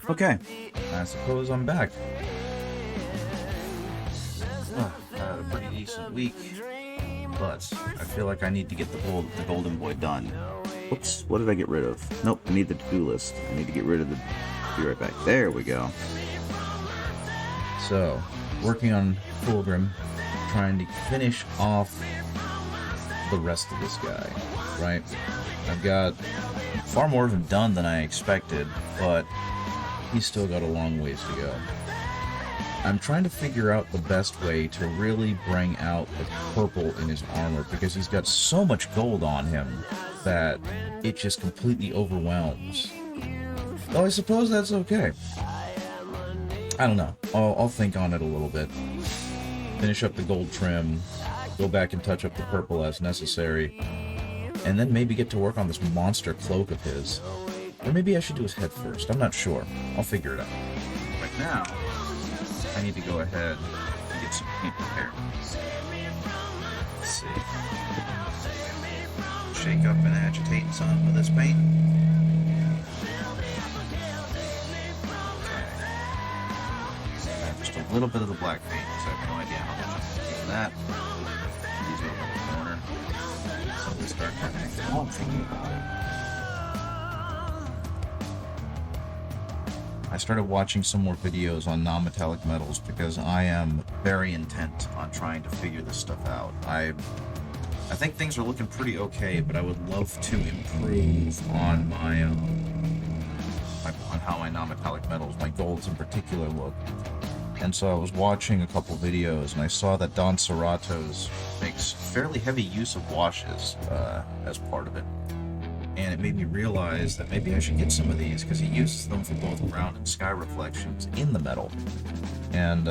Okay, I suppose I'm back. I had a pretty decent week, but I feel like I need to get the Golden Boy done. Oops, what did I get rid of? Nope, I need the to-do list. I need to get rid of the... Be right back. There we go. So, working on Fulgrim, trying to finish off the rest of this guy, right? I've got far more of him done than I expected, but he's still got a long ways to go. I'm trying to figure out the best way to really bring out the purple in his armor, because he's got so much gold on him that it just completely overwhelms. Though I suppose that's okay. I don't know. I'll think on it a little bit. Finish up the gold trim, go back and touch up the purple as necessary, and then maybe get to work on this monster cloak of his. Or maybe I should do his head first. I'm not sure. I'll figure it out. Right now, I need to go ahead and get some paint prepared. Let's see. Shake up and agitate some of this paint. Okay. Add just a little bit of the black paint, because I have no idea how much I'm going to use that. These over in the corner. So we start turning. Oh, I'm thinking about it. I started watching some more videos on non-metallic metals because I am very intent on trying to figure this stuff out. I think things are looking pretty okay, but I would love to improve on my on how my non-metallic metals, my golds in particular, look. And so I was watching a couple videos, and I saw that Don Serrato's makes fairly heavy use of washes as part of it. And it made me realize that maybe I should get some of these, because he uses them for both ground and sky reflections in the metal. And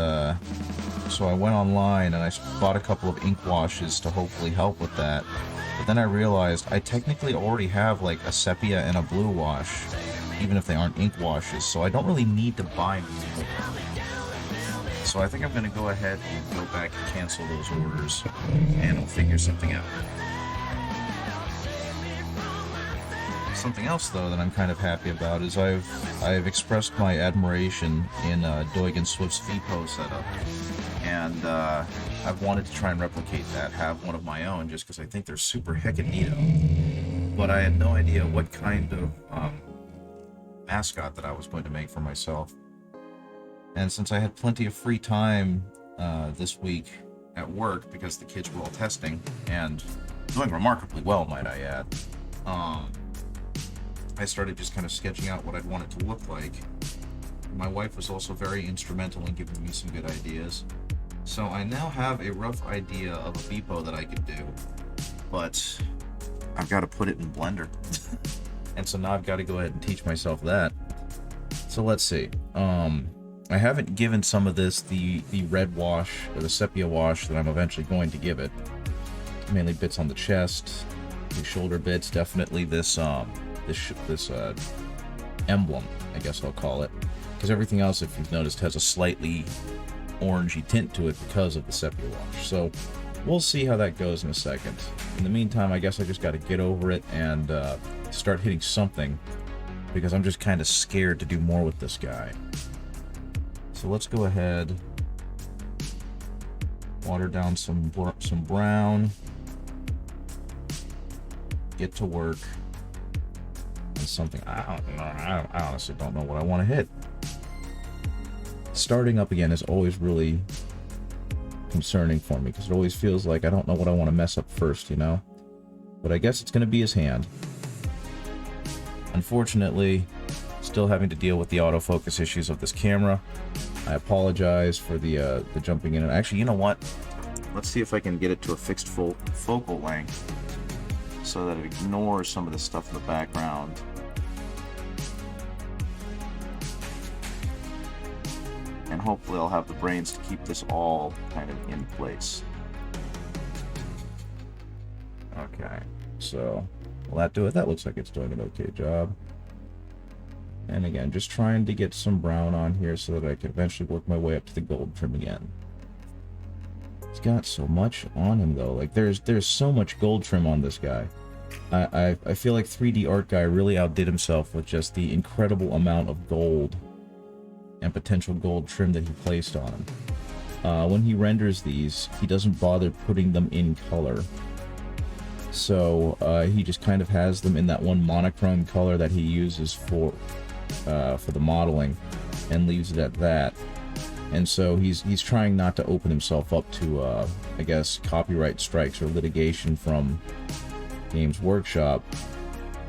so I went online and I bought a couple of ink washes to hopefully help with that. But then I realized I technically already have like a sepia and a blue wash, even if they aren't ink washes, so I don't really need to buy more. So I think I'm going to go ahead and go back and cancel those orders, and I'll figure something out. Something else, though, that I'm kind of happy about is I've expressed my admiration in Doig & Swift's VPO setup, and I've wanted to try and replicate that, have one of my own, just because I think they're super heckin' neato. But I had no idea what kind of mascot that I was going to make for myself. And since I had plenty of free time this week at work, because the kids were all testing, and doing remarkably well, might I add, I started just kind of sketching out what I'd want it to look like. My wife was also very instrumental in giving me some good ideas. So I now have a rough idea of a VPO that I could do, but I've got to put it in Blender. And so now I've got to go ahead and teach myself that. So let's see. I haven't given some of this the red wash, or the sepia wash, that I'm eventually going to give it. Mainly bits on the chest, the shoulder bits, definitely this emblem, I guess I'll call it, because everything else, if you've noticed, has a slightly orangey tint to it because of the sepia wash. So we'll see how that goes in a second. In the meantime, I guess I just got to get over it and start hitting something, because I'm just kind of scared to do more with this guy. So let's go ahead, water down some brown, get to work on something. I don't know. I honestly don't know what I want to hit. Starting up again is always really concerning for me, because it always feels like I don't know what I want to mess up first, you know? But I guess it's going to be his hand. Unfortunately, still having to deal with the autofocus issues of this camera. I apologize for the jumping in. And actually, you know what? Let's see if I can get it to a fixed focal length so that it ignores some of the stuff in the background. And hopefully I'll have the brains to keep this all kind of in place. Okay, so will that do it? That looks like it's doing an okay job. And again, just trying to get some brown on here so that I can eventually work my way up to the gold trim again. He's got so much on him though. Like there's so much gold trim on this guy. I feel like 3D Art Guy really outdid himself with just the incredible amount of gold and potential gold trim that he placed on him. When he renders these, he doesn't bother putting them in color. So he just kind of has them in that one monochrome color that he uses for the modeling, and leaves it at that. And so he's trying not to open himself up to, I guess, copyright strikes or litigation from Games Workshop.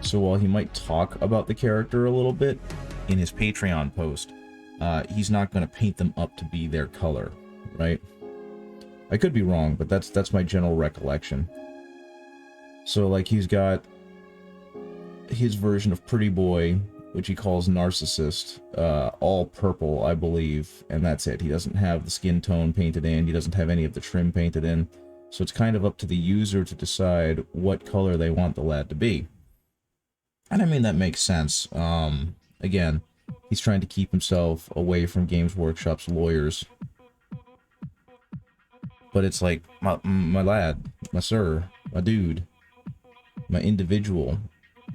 So while he might talk about the character a little bit in his Patreon post, he's not going to paint them up to be their color, right? I could be wrong, but that's my general recollection. So, like, he's got his version of Pretty Boy, which he calls Narcissist, all purple, I believe, and that's it. He doesn't have the skin tone painted in, he doesn't have any of the trim painted in, so it's kind of up to the user to decide what color they want the lad to be. And I mean, that makes sense. Again, he's trying to keep himself away from Games Workshop's lawyers. But it's like, my lad, my sir, my dude, my individual,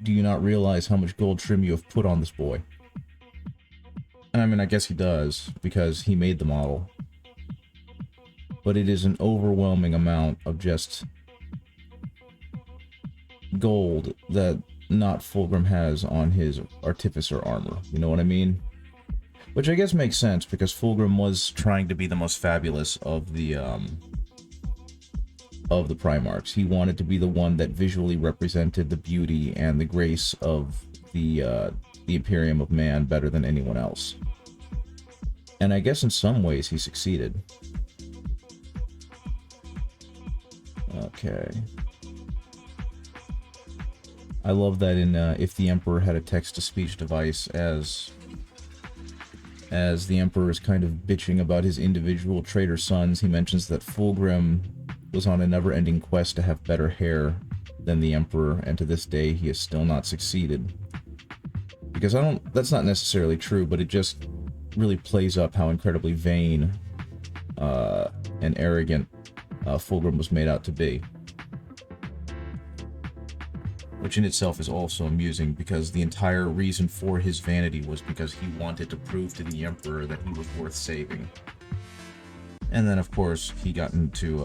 do you not realize how much gold trim you have put on this boy? And I mean, I guess he does, because he made the model. But it is an overwhelming amount of just gold that not Fulgrim has on his Artificer armor. You know what I mean? Which I guess makes sense, because Fulgrim was trying to be the most fabulous of the Primarchs. He wanted to be the one that visually represented the beauty and the grace of the Imperium of Man better than anyone else. And I guess in some ways he succeeded. Okay. I love that in If the Emperor Had a Text-to-Speech Device, as the Emperor is kind of bitching about his individual traitor sons, he mentions that Fulgrim was on a never-ending quest to have better hair than the Emperor, and to this day he has still not succeeded. Because that's not necessarily true, but it just really plays up how incredibly vain and arrogant Fulgrim was made out to be. Which in itself is also amusing, because the entire reason for his vanity was because he wanted to prove to the Emperor that he was worth saving. And then, of course, he got into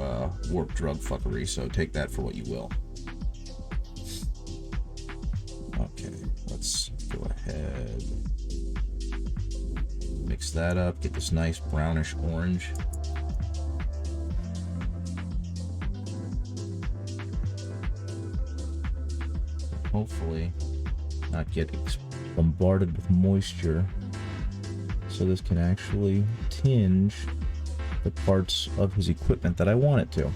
warp drug fuckery, so take that for what you will. Okay, let's go ahead. Mix that up, get this nice brownish orange. Hopefully not get bombarded with moisture, so this can actually tinge the parts of his equipment that I want it to.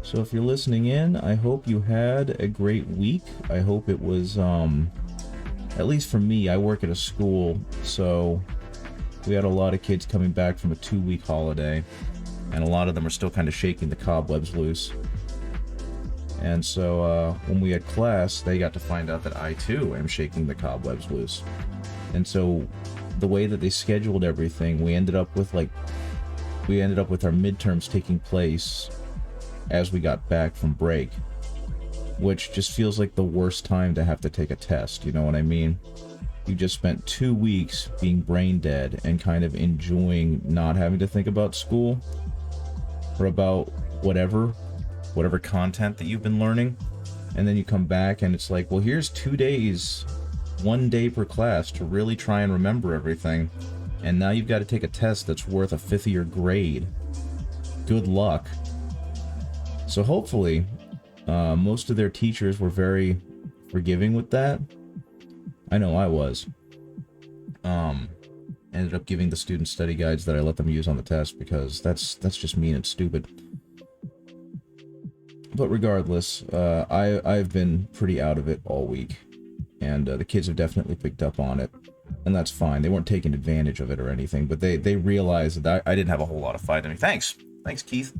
So if you're listening in, I hope you had a great week. I hope it was, at least for me, I work at a school, so we had a lot of kids coming back from a 2-week holiday, and a lot of them are still kind of shaking the cobwebs loose. And so when we had class, they got to find out that I too am shaking the cobwebs loose. And so the way that they scheduled everything, we ended up with like we ended up with our midterms taking place as we got back from break, which just feels like the worst time to have to take a test, you know what I mean? You just spent 2 weeks being brain dead and kind of enjoying not having to think about school or about whatever content that you've been learning, and then you come back and it's like, well, here's 2 days, 1 day per class to really try and remember everything, and now you've got to take a test that's worth a fifth of your grade. Good luck. So hopefully, most of their teachers were very forgiving with that. I know I was. Ended up giving the students study guides that I let them use on the test, because that's just mean and stupid. But regardless, I've been pretty out of it all week, and the kids have definitely picked up on it, and that's fine. They weren't taking advantage of it or anything, but they realized that I didn't have a whole lot of fight in me. Thanks, Keith.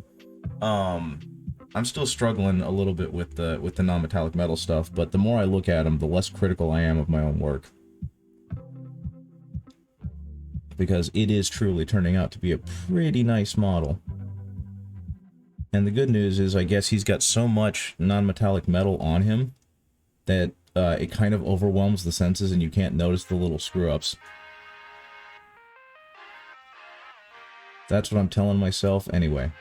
I'm still struggling a little bit with the non-metallic metal stuff, but the more I look at them, the less critical I am of my own work, because it is truly turning out to be a pretty nice model. And the good news is, I guess he's got so much non-metallic metal on him that it kind of overwhelms the senses and you can't notice the little screw-ups. That's what I'm telling myself anyway.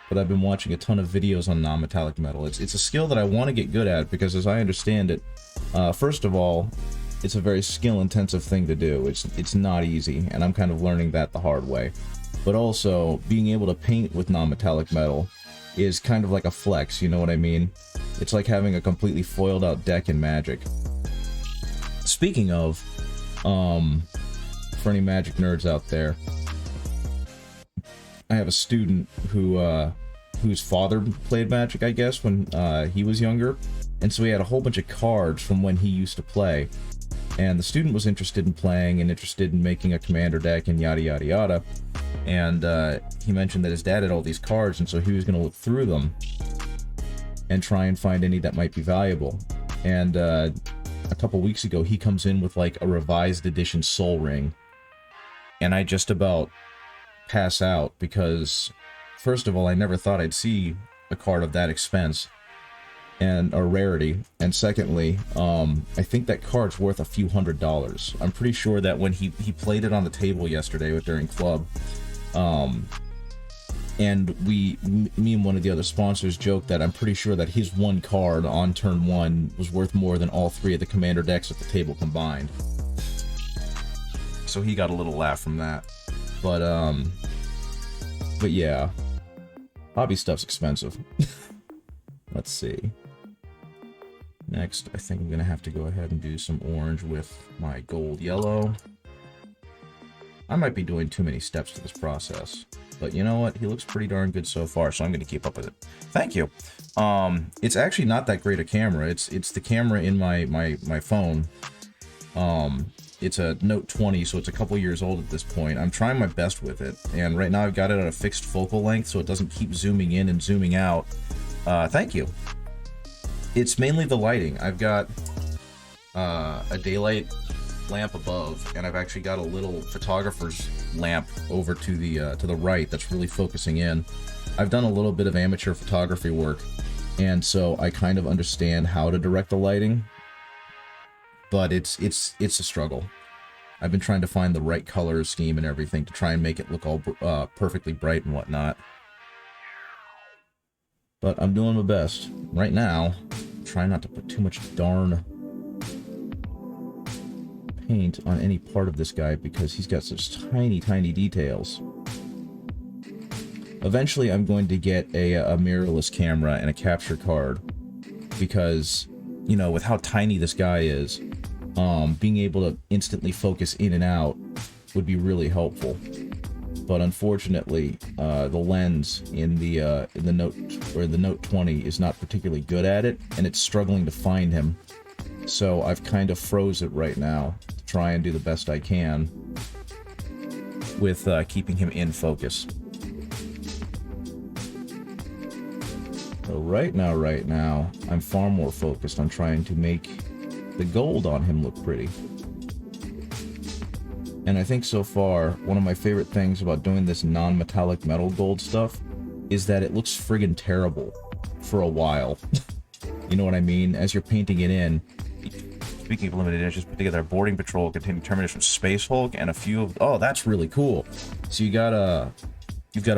But I've been watching a ton of videos on non-metallic metal. It's a skill that I want to get good at, because as I understand it, first of all, it's a very skill-intensive thing to do. It's not easy, and I'm kind of learning that the hard way. But also, being able to paint with non-metallic metal is kind of like a flex, you know what I mean? It's like having a completely foiled out deck in Magic. Speaking of, for any Magic nerds out there, I have a student whose father played Magic, I guess, when he was younger, and so he had a whole bunch of cards from when he used to play. And the student was interested in playing and interested in making a commander deck and yada yada yada. And he mentioned that his dad had all these cards, and so he was going to look through them and try and find any that might be valuable. And a couple weeks ago, he comes in with like a revised edition Soul Ring, and I just about pass out, because first of all, I never thought I'd see a card of that expense and a rarity, and secondly, I think that card's worth a few $100s. I'm pretty sure that when he played it on the table yesterday during club, and me and one of the other sponsors joked that I'm pretty sure that his one card on turn 1 was worth more than all 3 of the commander decks at the table combined. So he got a little laugh from that. But yeah, hobby stuff's expensive. Let's see. Next, I think I'm gonna have to go ahead and do some orange with my gold yellow. I might be doing too many steps to this process, but you know what? He looks pretty darn good so far, so I'm gonna keep up with it. Thank you. It's actually not that great a camera. It's the camera in my phone. It's a Note 20, so it's a couple years old at this point. I'm trying my best with it, and right now I've got it at a fixed focal length, so it doesn't keep zooming in and zooming out. Thank you. It's mainly the lighting. I've got a daylight lamp above, and I've actually got a little photographer's lamp over to the right that's really focusing in. I've done a little bit of amateur photography work, and so I kind of understand how to direct the lighting. But it's a struggle. I've been trying to find the right color scheme and everything to try and make it look all perfectly bright and whatnot. But I'm doing my best. Right now, I'm trying not to put too much darn paint on any part of this guy, because he's got such tiny, tiny details. Eventually, I'm going to get a mirrorless camera and a capture card, because, you know, with how tiny this guy is, being able to instantly focus in and out would be really helpful. But unfortunately, the lens in the Note 20 is not particularly good at it, and it's struggling to find him. So I've kind of froze it right now to try and do the best I can with keeping him in focus. So right now, I'm far more focused on trying to make the gold on him look pretty. And I think so far, one of my favorite things about doing this non-metallic metal gold stuff is that it looks friggin' terrible for a while. You know what I mean? As you're painting it in. Speaking of limited editions, put together a boarding patrol containing Terminators from Space Hulk and a few of... Oh, that's really cool. So you've got a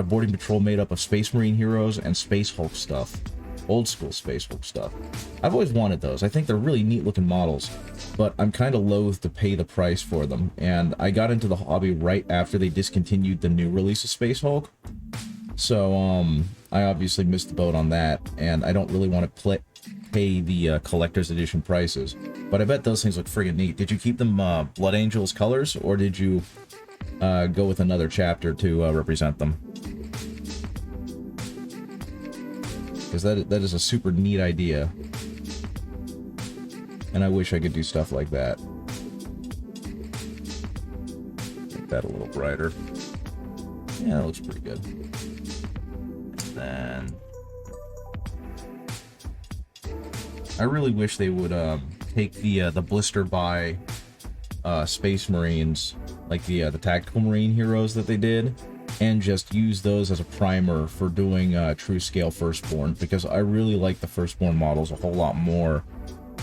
boarding patrol made up of Space Marine heroes and Space Hulk stuff. Old school Space Hulk stuff. I've always wanted those. I think they're really neat looking models, but I'm kind of loath to pay the price for them. And I got into the hobby right after they discontinued the new release of Space Hulk. So, I obviously missed the boat on that, and I don't really want to pay the collector's edition prices. But I bet those things look friggin' neat. Did you keep them Blood Angels colors, or did you go with another chapter to represent them? Because that is a super neat idea. And I wish I could do stuff like that. Make that a little brighter. Yeah, that looks pretty good. Then... I really wish they would take the blister by Space Marines, like the tactical Marine heroes that they did, and just use those as a primer for doing true scale Firstborn, because I really like the Firstborn models a whole lot more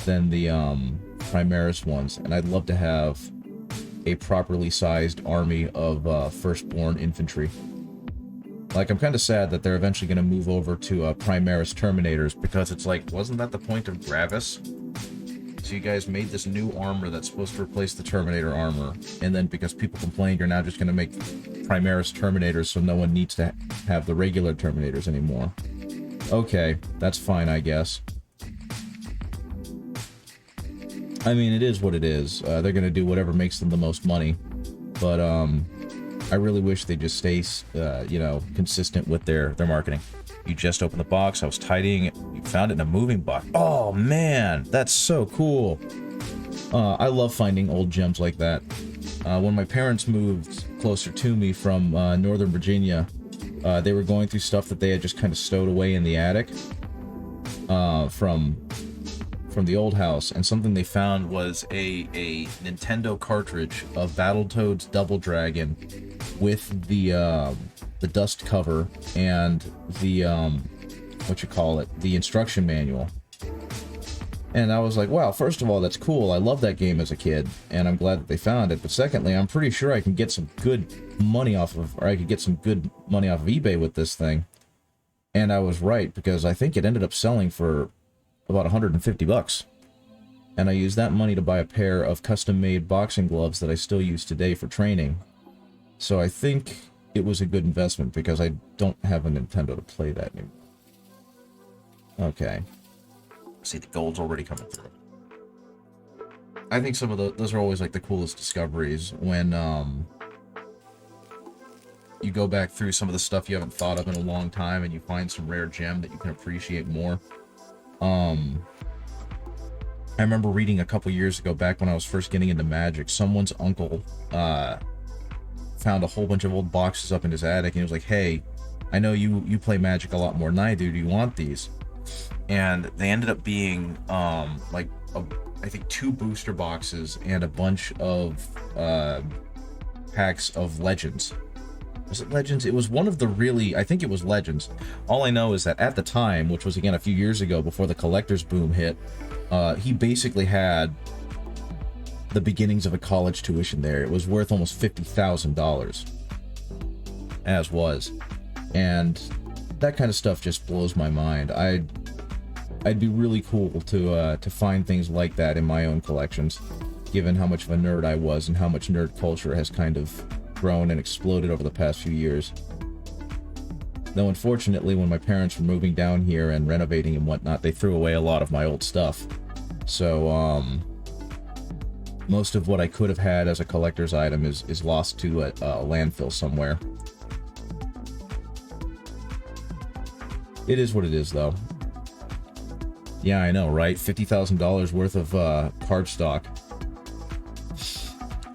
than the Primaris ones, and I'd love to have a properly sized army of Firstborn infantry. Like, I'm kind of sad that they're eventually going to move over to Primaris Terminators, because it's like, wasn't that the point of Gravis? So you guys made this new armor that's supposed to replace the Terminator armor, and then because people complained, you're now just going to make Primaris Terminators so no one needs to have the regular Terminators anymore. Okay, that's fine, I guess. I mean, it is what it is. They're going to do whatever makes them the most money, but I really wish they just stay, you know, consistent with their marketing. You just opened the box, I was tidying it, you found it in a moving box. Oh man, that's so cool. I love finding old gems like that. When my parents moved closer to me from Northern Virginia, they were going through stuff that they had just kind of stowed away in the attic from the old house, and something they found was a Nintendo cartridge of Battletoads Double Dragon with the dust cover and the the instruction manual. And I was like, wow, first of all, that's cool. I loved that game as a kid, and I'm glad that they found it. But secondly, I'm pretty sure I can get some good money off of eBay with this thing. And I was right, because I think it ended up selling for about 150 bucks. And I used that money to buy a pair of custom-made boxing gloves that I still use today for training. So I think it was a good investment, because I don't have a Nintendo to play that anymore. Okay. See, the gold's already coming through. I think some of those are always like the coolest discoveries, when you go back through some of the stuff you haven't thought of in a long time, and you find some rare gem that you can appreciate more. I remember reading a couple years ago, back when I was first getting into Magic, someone's uncle found a whole bunch of old boxes up in his attic, and he was like, hey, I know you play Magic a lot more than I do. Do you want these? And they ended up being I think 2 booster boxes and a bunch of packs of Legends. Was it Legends? It was one of the I think it was Legends. All I know is that at the time, which was again a few years ago before the collector's boom hit, he basically had the beginnings of a college tuition there. It was worth almost $50,000. As was. And that kind of stuff just blows my mind. I'd be really cool to find things like that in my own collections, given how much of a nerd I was and how much nerd culture has kind of grown and exploded over the past few years. Though unfortunately, when my parents were moving down here and renovating and whatnot, they threw away a lot of my old stuff. So most of what I could have had as a collector's item is lost to a landfill somewhere. It is what it is, though. Yeah, I know, right? $50,000 worth of cardstock.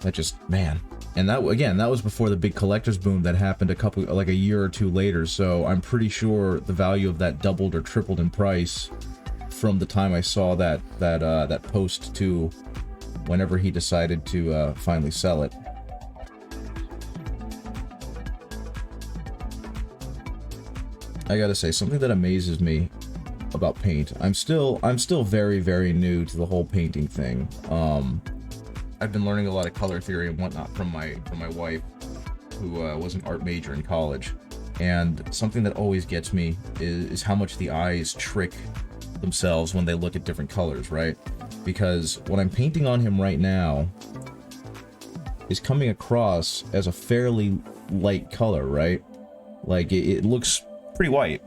That just, man. And that, again, that was before the big collector's boom that happened a year or two later, so I'm pretty sure the value of that doubled or tripled in price from the time I saw that post to whenever he decided to finally sell it. I gotta say, something that amazes me about paint. I'm still very, very new to the whole painting thing. I've been learning a lot of color theory and whatnot from my wife, who was an art major in college. And something that always gets me is how much the eyes trick themselves when they look at different colors, right? Because what I'm painting on him right now is coming across as a fairly light color, right? Like, it looks pretty white.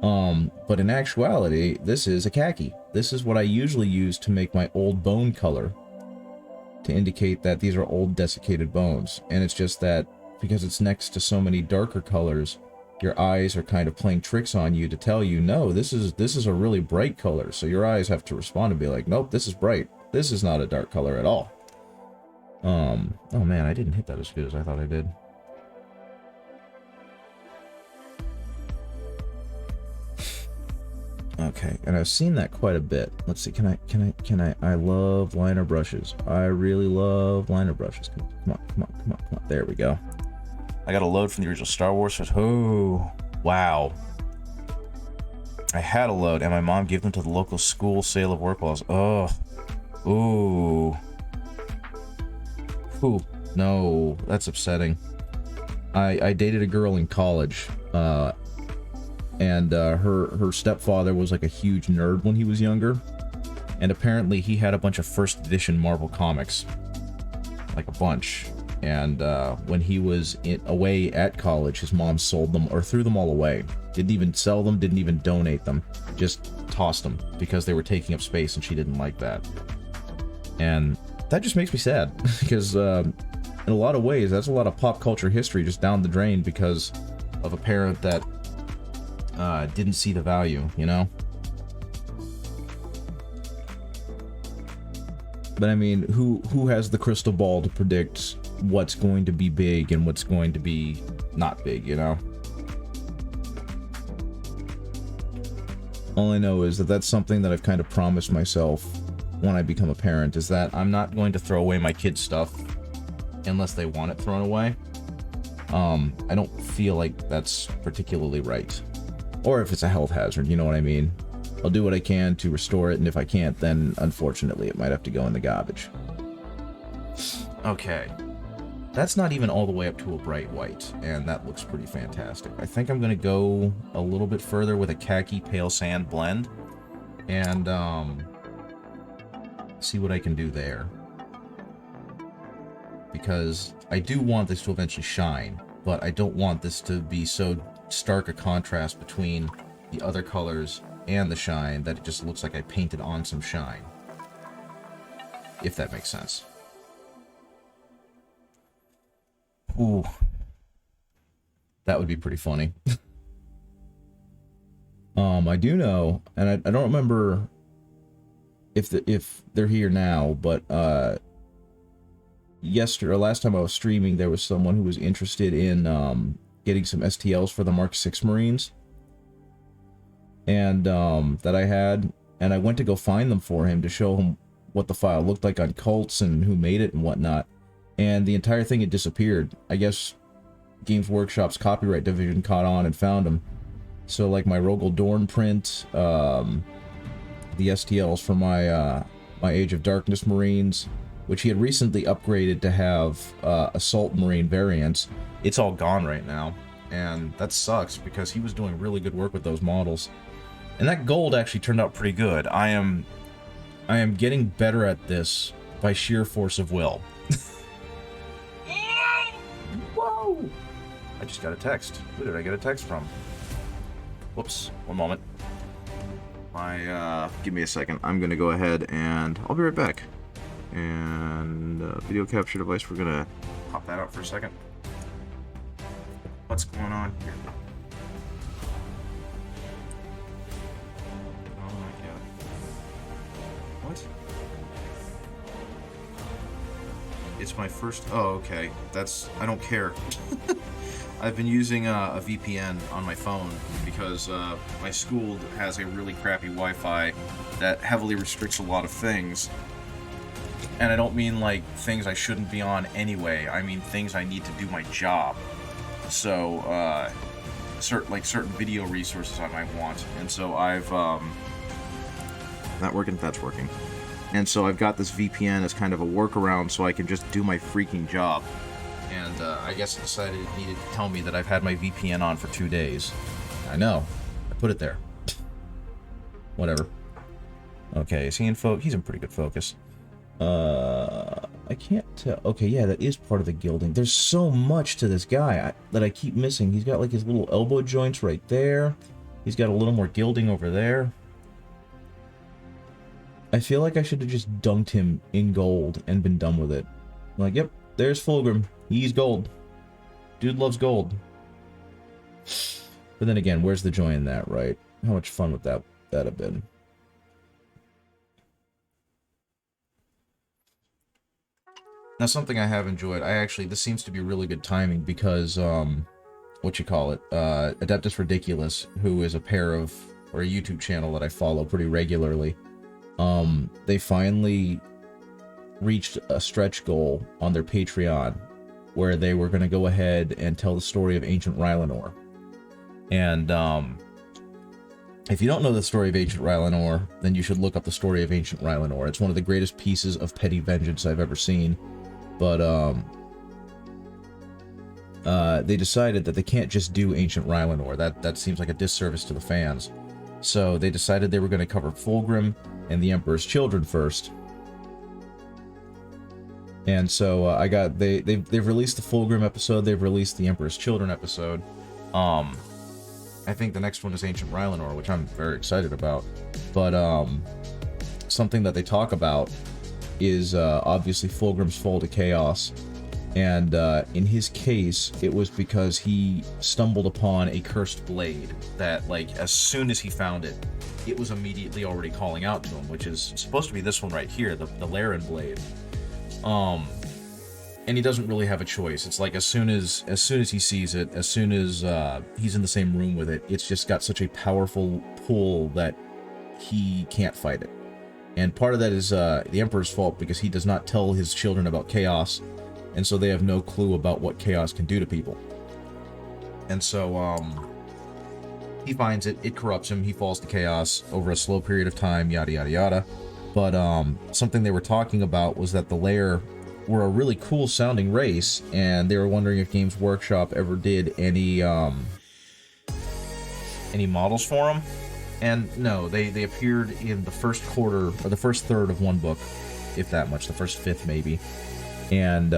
But in actuality, this is a khaki. This is what I usually use to make my old bone color, to indicate that these are old desiccated bones. And it's just that because it's next to so many darker colors, your eyes are kind of playing tricks on you to tell you, no, this is a really bright color. So your eyes have to respond and be like, nope, this is bright. This is not a dark color at all. Oh man, I didn't hit that as good as I thought I did. Okay, and I've seen that quite a bit. Let's see, can I love liner brushes. I really love liner brushes. Come on. There we go. I got a load from the original Star Wars. Oh, wow. I had a load, and my mom gave them to the local school sale of work balls. Oh. Ooh. Ooh. No, that's upsetting. I dated a girl in college, and her stepfather was like a huge nerd when he was younger, and apparently he had a bunch of first edition Marvel comics, like a bunch. And when he was away at college, his mom sold them or threw them all away. Didn't even sell them, didn't even donate them, just tossed them because they were taking up space, and she didn't like that. And that just makes me sad because in a lot of ways, that's a lot of pop culture history just down the drain because of a parent that didn't see the value, you know? But I mean, who has the crystal ball to predict what's going to be big and what's going to be not big, you know? All I know is that that's something that I've kind of promised myself when I become a parent, is that I'm not going to throw away my kids' stuff unless they want it thrown away. I don't feel like that's particularly right. Or if it's a health hazard, you know what I mean? I'll do what I can to restore it, and if I can't, then unfortunately it might have to go in the garbage. Okay. That's not even all the way up to a bright white, and that looks pretty fantastic. I think I'm gonna go a little bit further with a khaki pale sand blend, and see what I can do there. Because I do want this to eventually shine, but I don't want this to be so stark a contrast between the other colors and the shine that it just looks like I painted on some shine. If that makes sense. Ooh. That would be pretty funny. I do know, and I don't remember if they're here now, but last time I was streaming, there was someone who was interested in getting some STLs for the Mark 6 Marines, and that I had, and I went to go find them for him to show him what the file looked like on cults and who made it and whatnot, and the entire thing had disappeared. I guess Games Workshop's copyright division caught on and found them. So like my Rogel Dorn print, the STLs for my my Age of Darkness Marines, which he had recently upgraded to have Assault Marine variants, it's all gone right now, and that sucks because he was doing really good work with those models. And that gold actually turned out pretty good. I am getting better at this by sheer force of will. Whoa! I just got a text. Who did I get a text from? Whoops, one moment. Give me a second. I'm gonna go ahead and I'll be right back. And video capture device, we're gonna pop that out for a second. What's going on here? Oh my god. What? It's my first... Oh, okay. I don't care. I've been using a VPN on my phone because my school has a really crappy Wi-Fi that heavily restricts a lot of things. And I don't mean like things I shouldn't be on anyway. I mean things I need to do my job. So certain video resources I might want. And so I've not working. That's working. And so I've got this VPN as kind of a workaround so I can just do my freaking job. And I guess it decided it needed to tell me that I've had my VPN on for 2 days. I know. I put it there. Whatever. Okay, is he in focus? He's in pretty good focus. I can't tell. Okay, yeah, that is part of the gilding. There's so much to this guy that I keep missing. He's got like his little elbow joints right there. He's got a little more gilding over there. I feel like I should have just dunked him in gold and been done with it. Like, yep, there's Fulgrim. He's gold. Dude loves gold. But then again, where's the joy in that, right? How much fun would that have been? Now, something I have enjoyed, this seems to be really good timing because, Adeptus Ridiculous, who is a YouTube channel that I follow pretty regularly, they finally reached a stretch goal on their Patreon where they were going to go ahead and tell the story of ancient Rylanor. And, if you don't know the story of ancient Rylanor, then you should look up the story of ancient Rylanor. It's one of the greatest pieces of petty vengeance I've ever seen. But, they decided that they can't just do ancient Rylanor. That seems like a disservice to the fans. So they decided they were going to cover Fulgrim and the Emperor's Children first. And so they've released the Fulgrim episode, they've released the Emperor's Children episode. I think the next one is Ancient Rylanor, which I'm very excited about. But something that they talk about is obviously Fulgrim's fall to chaos. And in his case, it was because he stumbled upon a cursed blade that, like, as soon as he found it, it was immediately already calling out to him, which is supposed to be this one right here, the Laren blade. And he doesn't really have a choice. It's like as soon as he sees it, as soon as he's in the same room with it, it's just got such a powerful pull that he can't fight it. And part of that is the Emperor's fault because he does not tell his children about chaos, and so they have no clue about what chaos can do to people. And so he finds it, it corrupts him, he falls to chaos over a slow period of time, yada yada yada. But something they were talking about was that the Lair were a really cool sounding race, and they were wondering if Games Workshop ever did any models for them. And no, they appeared in the first quarter, or the first third of one book, if that much, the first fifth maybe. And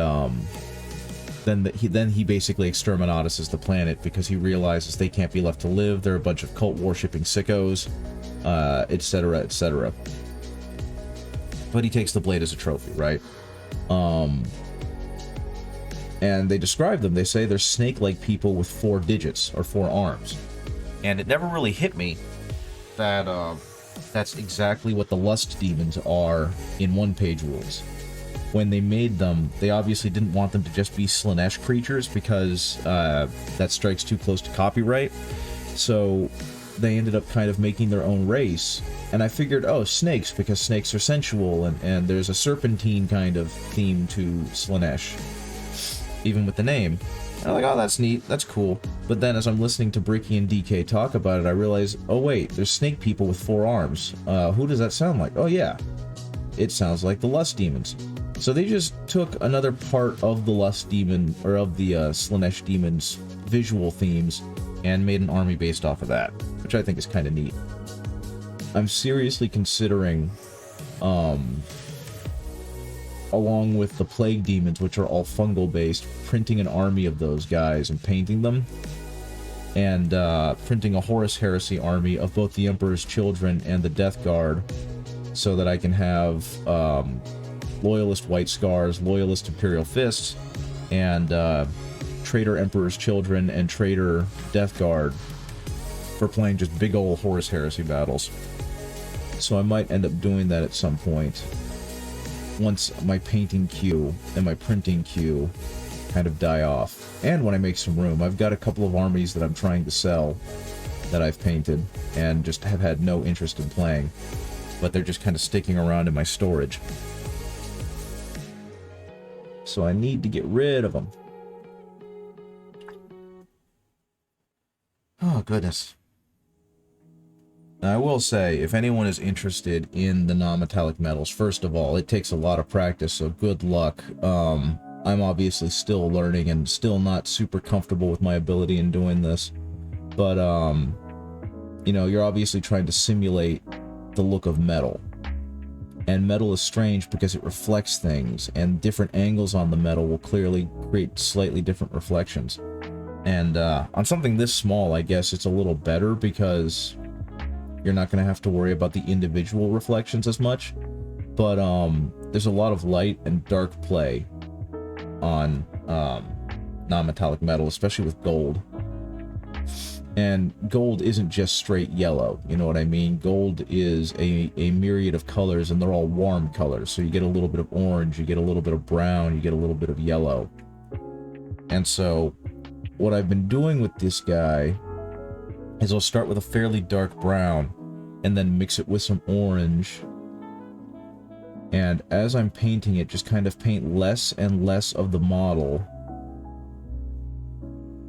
then he basically exterminatus the planet because he realizes they can't be left to live, they're a bunch of cult worshipping sickos, etc, etc. But he takes the blade as a trophy, right? And they describe them, they say they're snake-like people with 4 digits, or 4 arms. And it never really hit me that that's exactly what the lust demons are in one-page rules. When they made them, they obviously didn't want them to just be Slaanesh creatures because that strikes too close to copyright. So they ended up kind of making their own race. And I figured, oh, snakes, because snakes are sensual, and there's a serpentine kind of theme to Slaanesh, even with the name. And I'm like, oh, that's neat, that's cool. But then as I'm listening to Bricky and DK talk about it, I realize, oh wait, there's snake people with 4 arms. Who does that sound like? Oh yeah, it sounds like the Lust Demons. So they just took another part of the Lust Demon, or of the Slaanesh Demons' visual themes, and made an army based off of that, which I think is kind of neat. I'm seriously considering, along with the Plague Demons, which are all fungal based, printing an army of those guys and painting them, and printing a Horus Heresy army of both the Emperor's Children and the Death Guard, so that I can have Loyalist White Scars, Loyalist Imperial Fists, and Traitor Emperor's Children and Traitor Death Guard for playing just big ol' Horus Heresy battles. So I might end up doing that at some point, once my painting queue and my printing queue kind of die off. And when I make some room, I've got a couple of armies that I'm trying to sell that I've painted and just have had no interest in playing, but they're just kind of sticking around in my storage. So I need to get rid of them. Oh, goodness. Now, I will say, if anyone is interested in the non-metallic metals, first of all, it takes a lot of practice, so good luck. I'm obviously still learning and still not super comfortable with my ability in doing this. But, you know, you're obviously trying to simulate the look of metal. And metal is strange because it reflects things, and different angles on the metal will clearly create slightly different reflections. And on something this small, I guess it's a little better because you're not going to have to worry about the individual reflections as much. But there's a lot of light and dark play on non-metallic metal, especially with gold. And gold isn't just straight yellow, you know what I mean? Gold is a myriad of colors, and they're all warm colors. So you get a little bit of orange, you get a little bit of brown, you get a little bit of yellow. And so what I've been doing with this guy is I'll start with a fairly dark brown and then mix it with some orange. And as I'm painting it, just kind of paint less and less of the model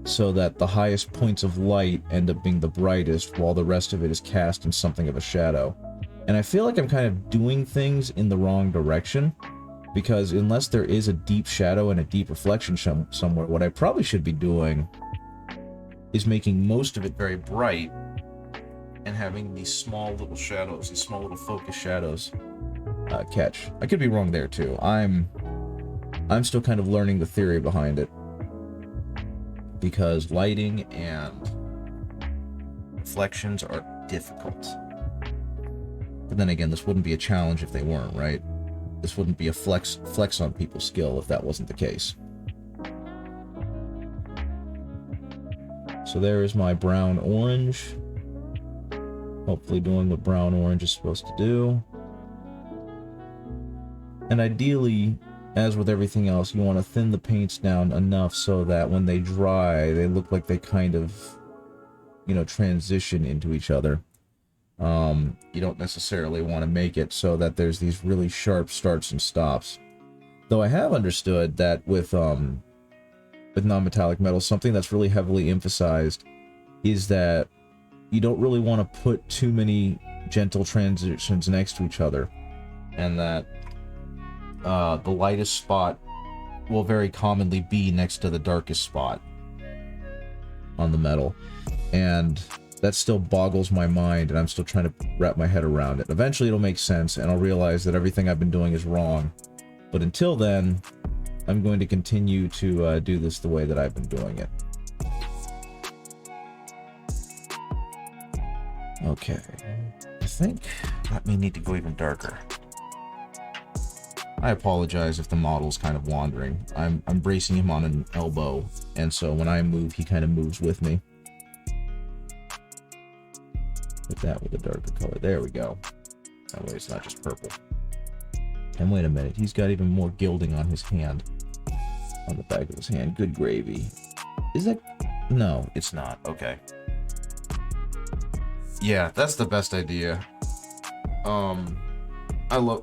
so that the highest points of light end up being the brightest while the rest of it is cast in something of a shadow. And I feel like I'm kind of doing things in the wrong direction, because unless there is a deep shadow and a deep reflection somewhere, what I probably should be doing is making most of it very bright and having these small little shadows, these small little focus shadows catch. I could be wrong there too. I'm still kind of learning the theory behind it, because lighting and reflections are difficult. But then again, this wouldn't be a challenge if they weren't, right? This wouldn't be a flex on people's skill if that wasn't the case. So there is my brown orange. Hopefully doing what brown orange is supposed to do. And ideally, as with everything else, you want to thin the paints down enough so that when they dry, they look like they kind of, you know, transition into each other. You don't necessarily want to make it so that there's these really sharp starts and stops. Though I have understood that with non-metallic metals, something that's really heavily emphasized is that you don't really want to put too many gentle transitions next to each other, and that the lightest spot will very commonly be next to the darkest spot on the metal. And that still boggles my mind, and I'm still trying to wrap my head around it. Eventually it'll make sense, and I'll realize that everything I've been doing is wrong. But until then, I'm going to continue to do this the way that I've been doing it. Okay. I think That may need to go even darker. I apologize if the model's kind of wandering. I'm bracing him on an elbow, and so when I move, he kind of moves with me. Hit that with a darker color. There we go. That way it's not just purple. And wait a minute, he's got even more gilding on his hand. On the back of his hand. Good gravy. Is that... No, it's not. Okay. Yeah, that's the best idea.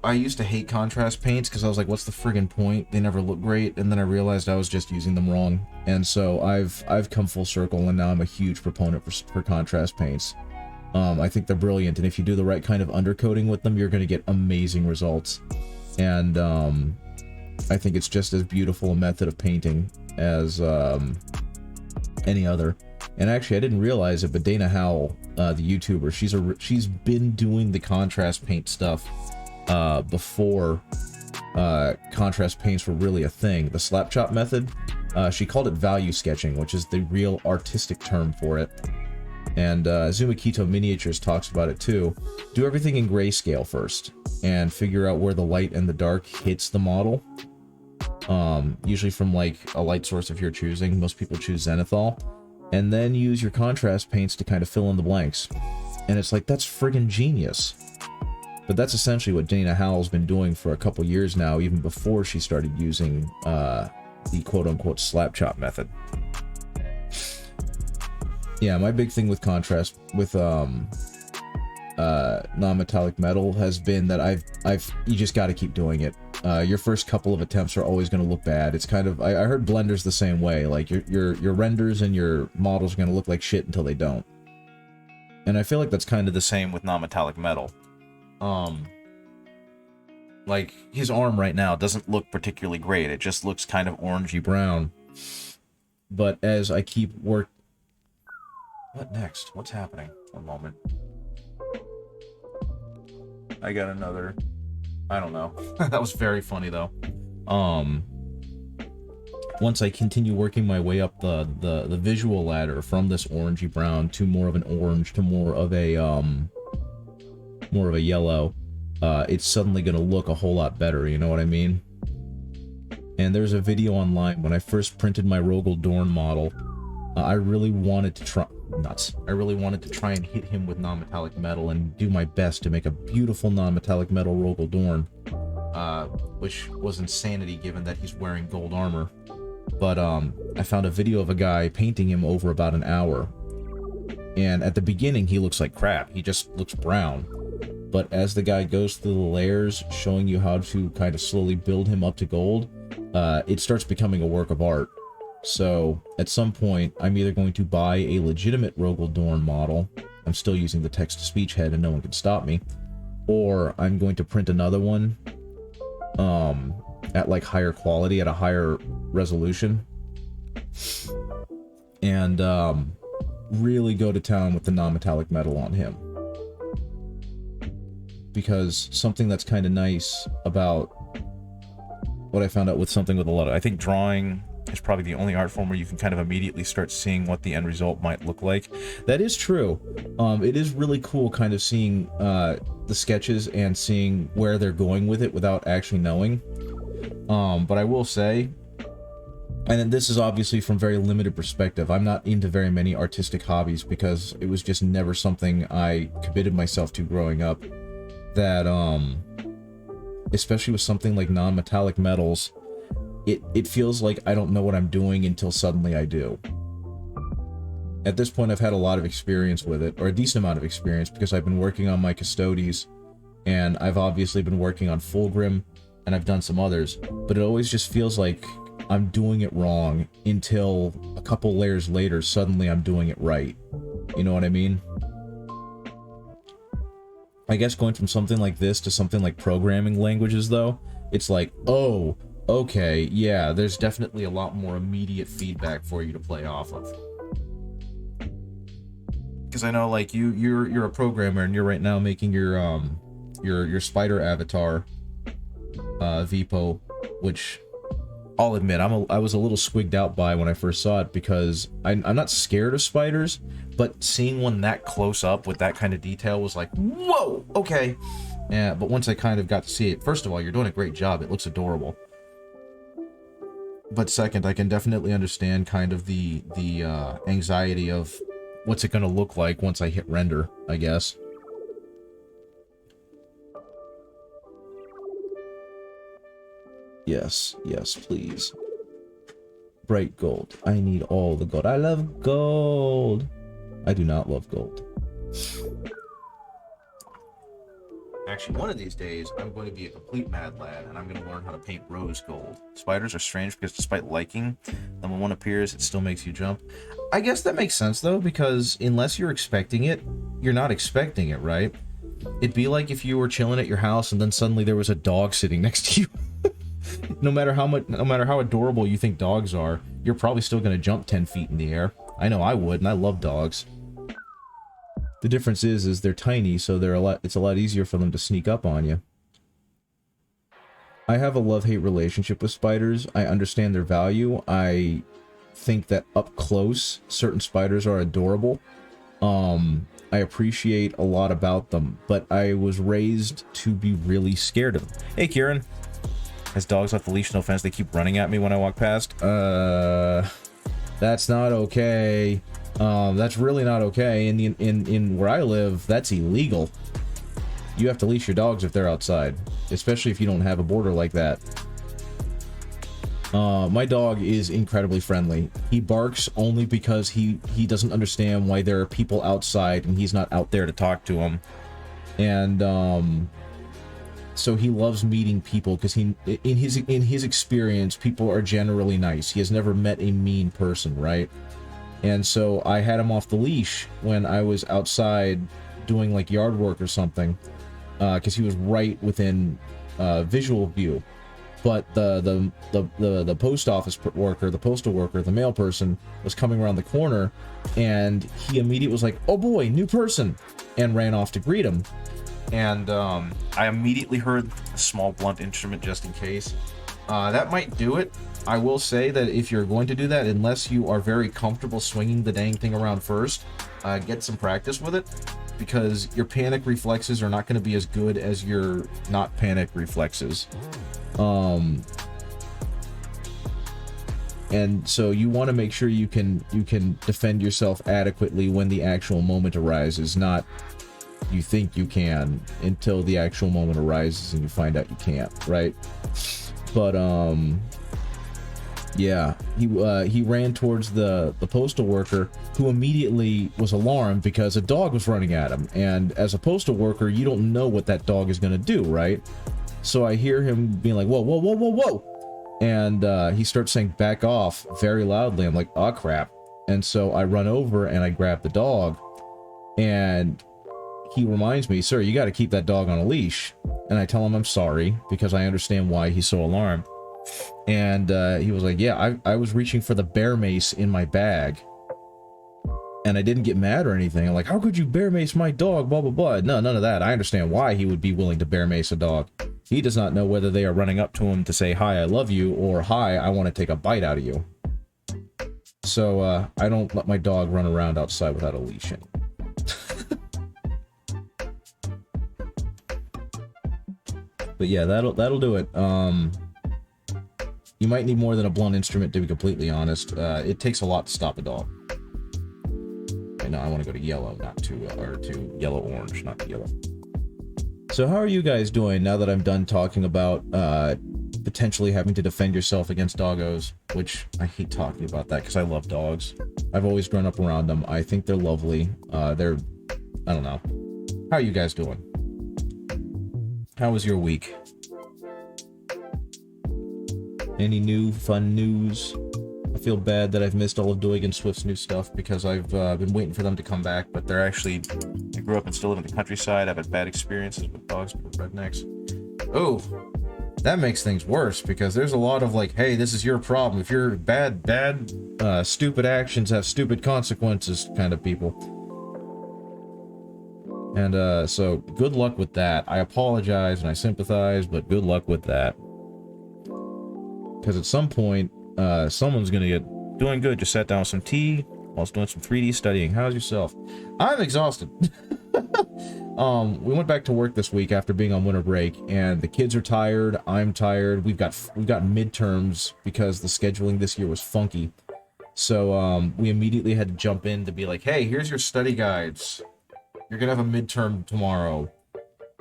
I used to hate contrast paints because I was like, what's the friggin' point? They never look great, and then I realized I was just using them wrong. And so I've come full circle, and now I'm a huge proponent for contrast paints. I think they're brilliant, and if you do the right kind of undercoating with them, you're going to get amazing results. And I think it's just as beautiful a method of painting as any other. And actually, I didn't realize it, but Dana Howell, the YouTuber, she's been doing the contrast paint stuff before contrast paints were really a thing. The slap chop method, she called it value sketching, which is the real artistic term for it. And Zumakito Miniatures talks about it too. Do everything in grayscale first, and figure out where the light and the dark hits the model. Usually from like a light source if you're choosing. Most people choose zenithal. And then use your contrast paints to kind of fill in the blanks. And it's like, that's friggin' genius. But that's essentially what Dana Howell's been doing for a couple years now, even before she started using the quote-unquote slap chop method. Yeah, my big thing with contrast with non-metallic metal has been that you just got to keep doing it. Your first couple of attempts are always going to look bad. It's kind of, I heard Blender's the same way. Like your renders and your models are going to look like shit until they don't. And I feel like that's kind of the same with non-metallic metal. Like, his arm right now doesn't look particularly great. It just looks kind of orangey brown. But as I keep What next? What's happening? One moment. I got another... I don't know. That was very funny, though. Once I continue working my way up the visual ladder from this orangey brown to more of an orange to more of a yellow, it's suddenly going to look a whole lot better, you know what I mean? And there's a video online when I first printed my Rogel Dorn model. I really wanted to try... Nuts. I really wanted to try and hit him with non-metallic metal and do my best to make a beautiful non-metallic metal Rogel Dorn. Which was insanity given that he's wearing gold armor. But I found a video of a guy painting him over about an hour. And at the beginning he looks like crap. He just looks brown. But as the guy goes through the layers, showing you how to kind of slowly build him up to gold, it starts becoming a work of art. So, at some point, I'm either going to buy a legitimate Rogel Dorn model, I'm still using the text-to-speech head and no one can stop me, or I'm going to print another one, at like higher quality, at a higher resolution, and really go to town with the non-metallic metal on him. Because something that's kind of nice about what I found out with something with a lot of... I think drawing is probably the only art form where you can kind of immediately start seeing what the end result might look like. That is true. It is really cool kind of seeing the sketches and seeing where they're going with it without actually knowing. But I will say, and this is obviously from very limited perspective, I'm not into very many artistic hobbies because it was just never something I committed myself to growing up. That, especially with something like non-metallic metals, it feels like I don't know what I'm doing until suddenly I do. At this point, I've had a lot of experience with it, or a decent amount of experience, because I've been working on my Custodes, and I've obviously been working on Fulgrim, and I've done some others, but it always just feels like I'm doing it wrong until a couple layers later, suddenly I'm doing it right. You know what I mean? I guess going from something like this to something like programming languages, though, it's like, oh, okay, yeah, there's definitely a lot more immediate feedback for you to play off of. Because I know, like, you're a programmer, and you're right now making your spider avatar, Vipo, which I'll admit I was a little squigged out by when I first saw it, because I'm not scared of spiders, but seeing one that close up with that kind of detail was like, whoa, okay. Yeah, but once I kind of got to see it, first of all, you're doing a great job. It looks adorable. But second, I can definitely understand kind of the anxiety of what's it going to look like once I hit render, I guess. Yes, yes, please. Bright gold. I need all the gold. I love gold. I do not love gold. Actually, one of these days, I'm going to be a complete mad lad, and I'm going to learn how to paint rose gold. Spiders are strange because despite liking them, when one appears, it still makes you jump. I guess that makes sense, though, because unless you're expecting it, you're not expecting it, right? It'd be like if you were chilling at your house and then suddenly there was a dog sitting next to you. No matter how adorable you think dogs are, you're probably still going to jump 10 feet in the air. I know I would, and I love dogs. The difference is they're tiny, so it's a lot easier for them to sneak up on you. I have a love-hate relationship with spiders. I understand their value. I think that up close, certain spiders are adorable. I appreciate a lot about them, but I was raised to be really scared of them. Hey, Kieran. As dogs off the leash, no offense, they keep running at me when I walk past. That's not okay. That's really not okay. In where I live, that's illegal. You have to leash your dogs if they're outside, especially if you don't have a border like that. My dog is incredibly friendly. He barks only because he doesn't understand why there are people outside and he's not out there to talk to them. And so he loves meeting people because in his experience, people are generally nice. He has never met a mean person, right? And so I had him off the leash when I was outside doing like yard work or something, because he was right within visual view. But the post office worker, the postal worker, the mail person was coming around the corner, and he immediately was like, "Oh boy, new person," and ran off to greet him. And I immediately heard a small blunt instrument just in case. That might do it. I will say that if you're going to do that, unless you are very comfortable swinging the dang thing around first, get some practice with it, because your panic reflexes are not going to be as good as your not panic reflexes. And so you want to make sure you can defend yourself adequately when the actual moment arises, not you think you can until the actual moment arises and you find out you can't, right? But yeah, he ran towards the postal worker, who immediately was alarmed because a dog was running at him, and as a postal worker you don't know what that dog is going to do, right? So I hear him being like, "Whoa, whoa, whoa, whoa, whoa," and he starts saying "back off" very loudly. I'm like, "Oh crap." And so I run over and I grab the dog, and he reminds me, "Sir, you got to keep that dog on a leash." And I tell him I'm sorry because I understand why he's so alarmed. And he was like, "Yeah, I was reaching for the bear mace in my bag." And I didn't get mad or anything. I'm like, "How could you bear mace my dog, blah, blah, blah." No, none of that. I understand why he would be willing to bear mace a dog. He does not know whether they are running up to him to say, "Hi, I love you," or "Hi, I want to take a bite out of you." So I don't let my dog run around outside without a leash in. But yeah, that'll do it. You might need more than a blunt instrument, to be completely honest. It takes a lot to stop a dog. Okay, no, I want to go to yellow, not to or to yellow-orange, not to yellow. So how are you guys doing now that I'm done talking about potentially having to defend yourself against doggos? Which I hate talking about that because I love dogs. I've always grown up around them. I think they're lovely. I don't know. How are you guys doing? How was your week? Any new fun news? I feel bad that I've missed all of Doig and Swift's new stuff because I've been waiting for them to come back, but they're actually... I grew up and still live in the countryside. I've had bad experiences with dogs, with rednecks. Oh, that makes things worse because there's a lot of like, "Hey, this is your problem. If you're bad, stupid actions have stupid consequences" kind of people. And so good luck with that. I apologize and I sympathize, but good luck with that. Because at some point, someone's gonna get doing good. Just sat down with some tea whilst doing some 3D studying. How's yourself? I'm exhausted. We went back to work this week after being on winter break, and the kids are tired. I'm tired. We've got midterms because the scheduling this year was funky. So we immediately had to jump in to be like, "Hey, here's your study guides. You're gonna have a midterm tomorrow."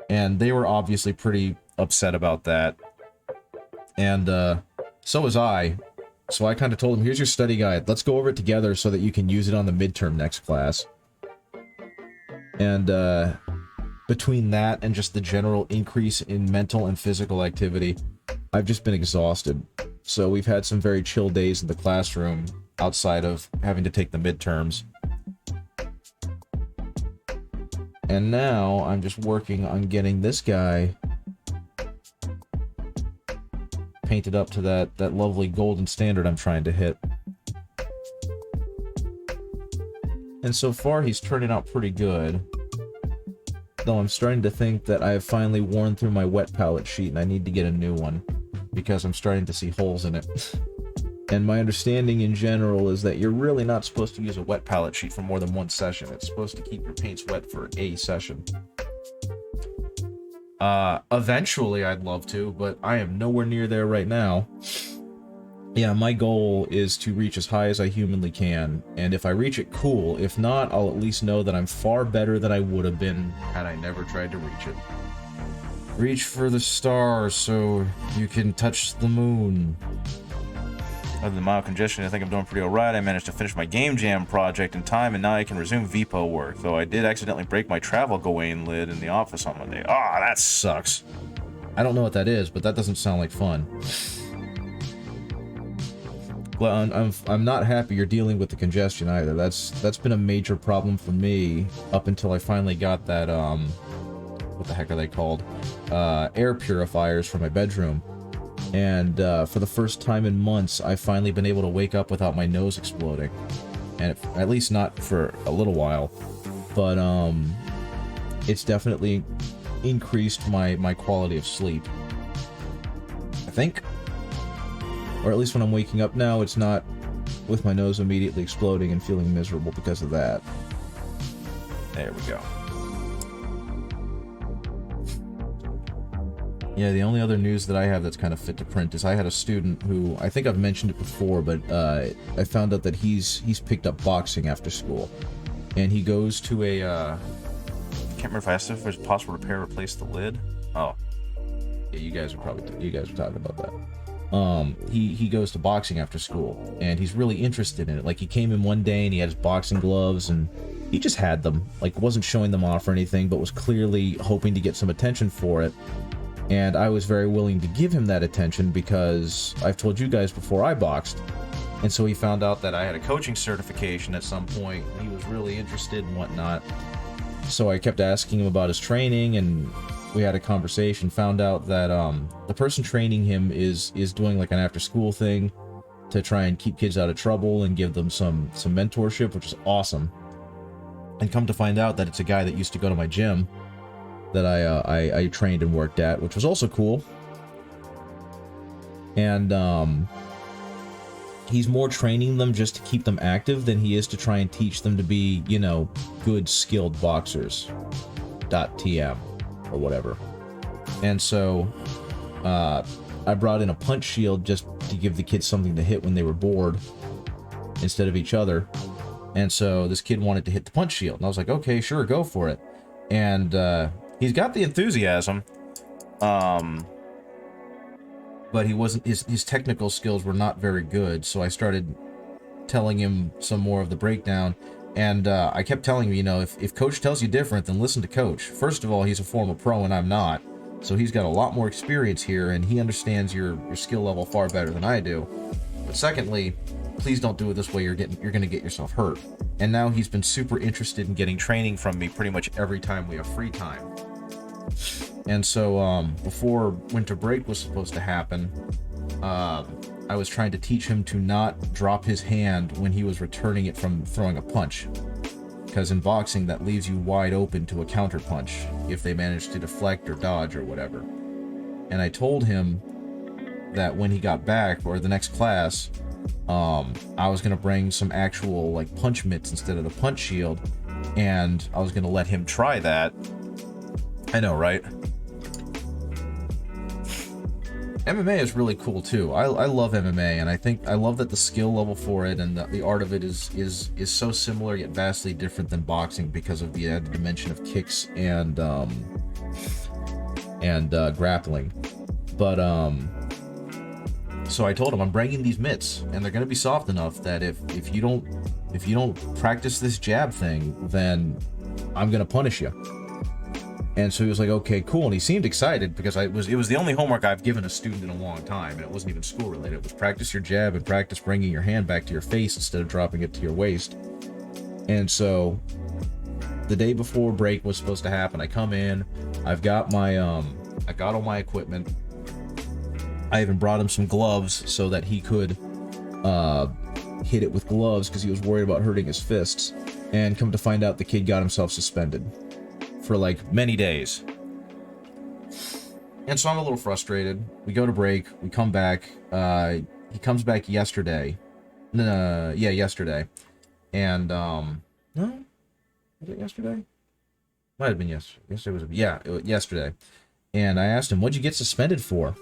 And they were obviously pretty upset about that. And so was I. So I kind of told them, "Here's your study guide. Let's go over it together so that you can use it on the midterm next class." And between that and just the general increase in mental and physical activity, I've just been exhausted. So we've had some very chill days in the classroom outside of having to take the midterms. And now I'm just working on getting this guy painted up to that lovely golden standard I'm trying to hit. And so far he's turning out pretty good. Though I'm starting to think that I have finally worn through my wet palette sheet and I need to get a new one, because I'm starting to see holes in it. And my understanding in general is that you're really not supposed to use a wet palette sheet for more than one session. It's supposed to keep your paints wet for a session. Eventually I'd love to, but I am nowhere near there right now. Yeah, my goal is to reach as high as I humanly can, and if I reach it, cool. If not, I'll at least know that I'm far better than I would have been had I never tried to reach it. Reach for the stars so you can touch the moon. Other than mild congestion, I think I'm doing pretty alright. I managed to finish my Game Jam project in time, and now I can resume VPO work, though I did accidentally break my travel Gawain lid in the office on Monday. Ah, that sucks. I don't know what that is, but that doesn't sound like fun. Well, I'm not happy you're dealing with the congestion either. That's been a major problem for me up until I finally got that what the heck are they called? Air purifiers for my bedroom. And for the first time in months, I've finally been able to wake up without my nose exploding. And at least not for a little while. But it's definitely increased my quality of sleep, I think. Or at least when I'm waking up now, it's not with my nose immediately exploding and feeling miserable because of that. There we go. Yeah, the only other news that I have that's kind of fit to print is I had a student who, I think I've mentioned it before, but I found out that he's picked up boxing after school. And he goes to a, I can't remember if I asked if it was possible to repair or replace the lid. Oh. Yeah, you guys were talking about that. He goes to boxing after school, and he's really interested in it. Like, he came in one day and he had his boxing gloves, and he just had them. Like, wasn't showing them off or anything, but was clearly hoping to get some attention for it. And I was very willing to give him that attention because I've told you guys before, I boxed. And so he found out that I had a coaching certification at some point, and he was really interested and whatnot. So I kept asking him about his training, and we had a conversation, found out that the person training him is doing like an after-school thing to try and keep kids out of trouble and give them some mentorship, which is awesome. And come to find out that it's a guy that used to go to my gym that I trained and worked at, which was also cool. And he's more training them just to keep them active than he is to try and teach them to be, you know, good, skilled boxers. .tm or whatever. And so I brought in a punch shield just to give the kids something to hit when they were bored instead of each other. And so this kid wanted to hit the punch shield, and I was like, okay, sure, go for it. And he's got the enthusiasm, but he wasn't, his technical skills were not very good, so I started telling him some more of the breakdown. And I kept telling him, you know, if coach tells you different, then listen to coach. First of all, he's a former pro and I'm not, so he's got a lot more experience here, and he understands your skill level far better than I do. But secondly, please don't do it this way. You're going to get yourself hurt. And now he's been super interested in getting training from me pretty much every time we have free time. And so before winter break was supposed to happen, I was trying to teach him to not drop his hand when he was returning it from throwing a punch. Because in boxing, that leaves you wide open to a counter punch if they manage to deflect or dodge or whatever. And I told him that when he got back, or the next class, I was going to bring some actual like punch mitts instead of the punch shield, and I was going to let him try that. I know, right? MMA is really cool too. I love MMA, and I love that the skill level for it and the art of it is so similar yet vastly different than boxing because of the added dimension of kicks and grappling. But so I told him I'm bringing these mitts, and they're going to be soft enough that if you don't practice this jab thing, then I'm going to punish you. And so he was like, okay, cool. And he seemed excited because it was the only homework I've given a student in a long time, and it wasn't even school related. It was practice your jab and practice bringing your hand back to your face instead of dropping it to your waist. And so the day before break was supposed to happen, I come in, I've got my I got all my equipment. I even brought him some gloves so that he could hit it with gloves because he was worried about hurting his fists. And come to find out, the kid got himself suspended for like many days. And so I'm a little frustrated. We go to break, we come back, he comes back yesterday. Yesterday. And no? Was it yesterday? Might have been yesterday. Yesterday. And I asked him, what'd you get suspended for?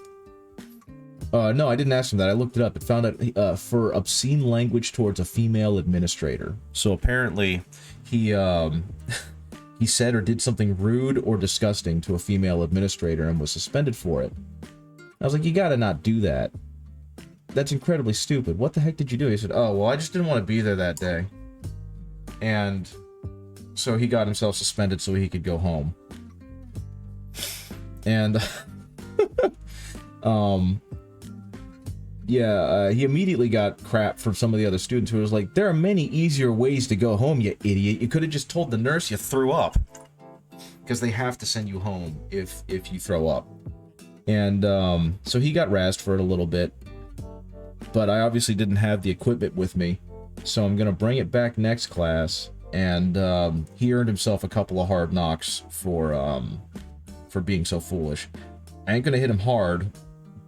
No, I didn't ask him that. I looked it up. It found out for obscene language towards a female administrator. So apparently he he said or did something rude or disgusting to a female administrator and was suspended for it. I was like, you gotta not do that. That's incredibly stupid. What the heck did you do? He said, oh, well, I just didn't want to be there that day. And so he got himself suspended so he could go home. And, he immediately got crap from some of the other students who was like, there are many easier ways to go home, you idiot. You could have just told the nurse you threw up. Because they have to send you home if you throw up. And so he got razzed for it a little bit. But I obviously didn't have the equipment with me. So I'm going to bring it back next class. And he earned himself a couple of hard knocks for being so foolish. I ain't going to hit him hard.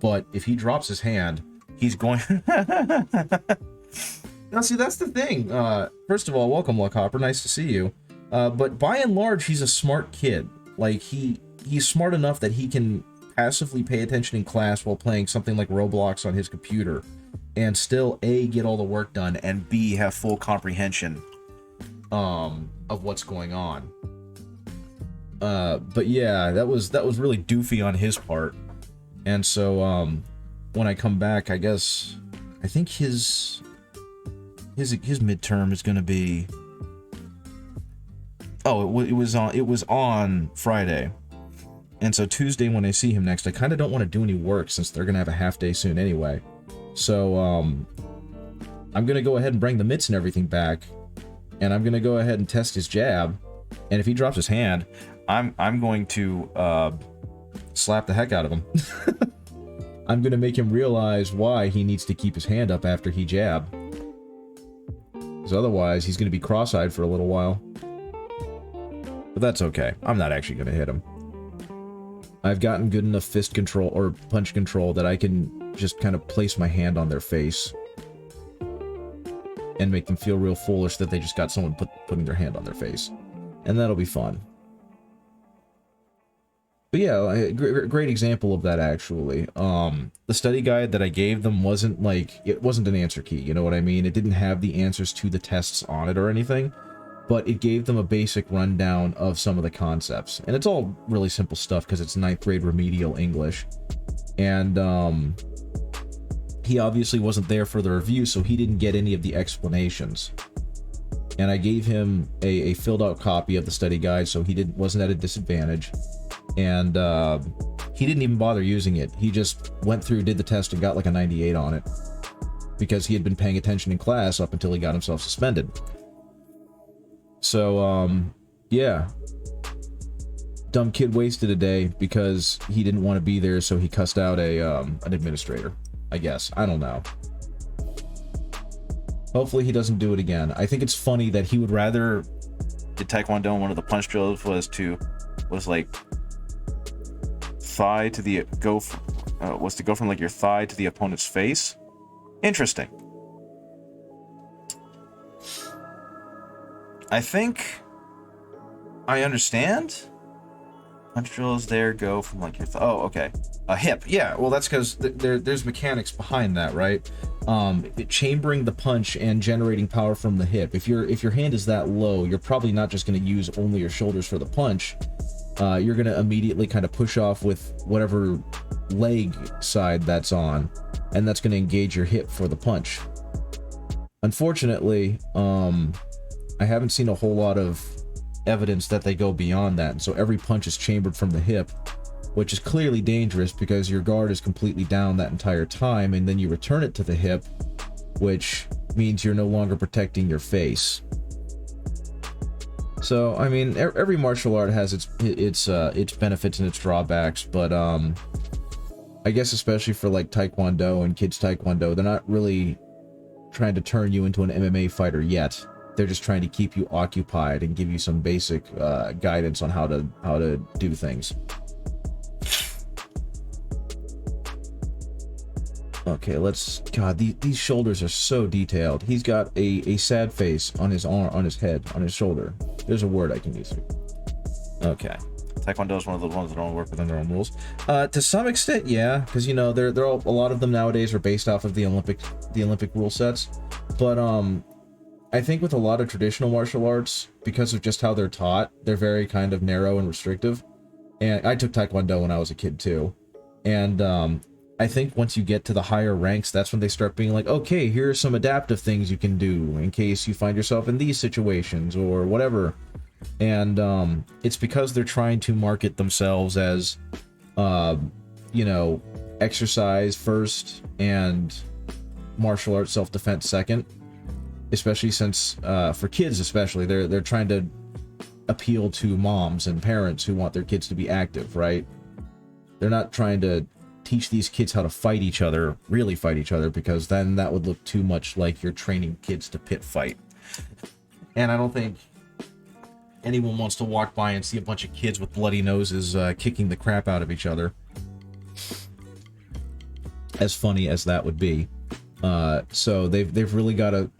But if he drops his hand, he's going... Now, see, that's the thing. First of all, welcome, Luckhopper. Nice to see you. But by and large, he's a smart kid. Like, he's smart enough that he can passively pay attention in class while playing something like Roblox on his computer. And still, A, get all the work done, and B, have full comprehension of what's going on. But yeah, that was really doofy on his part. And so, when I come back, I think his midterm is going to be... Oh, it was on Friday. And so Tuesday when I see him next, I kind of don't want to do any work since they're going to have a half day soon anyway. So, I'm going to go ahead and bring the mitts and everything back. And I'm going to go ahead and test his jab. And if he drops his hand, I'm going to, slap the heck out of him. I'm going to make him realize why he needs to keep his hand up after he jab. Because otherwise, he's going to be cross-eyed for a little while. But that's okay. I'm not actually going to hit him. I've gotten good enough fist control, or punch control, that I can just kind of place my hand on their face. And make them feel real foolish that they just got someone putting their hand on their face. And that'll be fun. But yeah, a great example of that, actually. The study guide that I gave them wasn't an answer key, you know what I mean? It didn't have the answers to the tests on it or anything, but it gave them a basic rundown of some of the concepts. And it's all really simple stuff because it's 9th grade remedial English. And he obviously wasn't there for the review, so he didn't get any of the explanations. And I gave him a filled out copy of the study guide, so he wasn't at a disadvantage. And he didn't even bother using it. He just went through, did the test, and got like a 98 on it. Because he had been paying attention in class up until he got himself suspended. So, yeah. Dumb kid wasted a day because he didn't want to be there, so he cussed out an administrator. I guess. I don't know. Hopefully he doesn't do it again. I think it's funny that he would rather... The Taekwondo, one of the punch drills was like... thigh to the was to go from like your thigh to the opponent's face. Interesting. I think I understand. Punch drills there go from like your oh, okay. A hip. Yeah, well that's because there's mechanics behind that, right? Chambering the punch and generating power from the hip. If your hand is that low, you're probably not just going to use only your shoulders for the punch. You're going to immediately kind of push off with whatever leg side that's on, and that's going to engage your hip for the punch. Unfortunately, I haven't seen a whole lot of evidence that they go beyond that, and so every punch is chambered from the hip, which is clearly dangerous because your guard is completely down that entire time, and then you return it to the hip, which means you're no longer protecting your face. So, I mean, every martial art has its benefits and its drawbacks, but I guess especially for like Taekwondo and kids Taekwondo, they're not really trying to turn you into an MMA fighter yet. They're just trying to keep you occupied and give you some basic guidance on how to do things. Okay, God, these shoulders are so detailed. He's got a sad face on his arm, on his head, on his shoulder. There's a word I can use. Okay. Taekwondo is one of the ones that don't work within their own rules. To some extent, yeah, because you know they're all, a lot of them nowadays are based off of the Olympic rule sets. But I think with a lot of traditional martial arts, because of just how they're taught, they're very kind of narrow and restrictive. And I took Taekwondo when I was a kid too, and I think once you get to the higher ranks, that's when they start being like, okay, here are some adaptive things you can do in case you find yourself in these situations or whatever. And it's because they're trying to market themselves as, you know, exercise first and martial arts self-defense second, especially since for kids especially, they're trying to appeal to moms and parents who want their kids to be active, right? They're not trying to teach these kids how to fight each other, really fight each other, because then that would look too much like you're training kids to pit fight. And I don't think anyone wants to walk by and see a bunch of kids with bloody noses kicking the crap out of each other. As funny as that would be. So they've really got to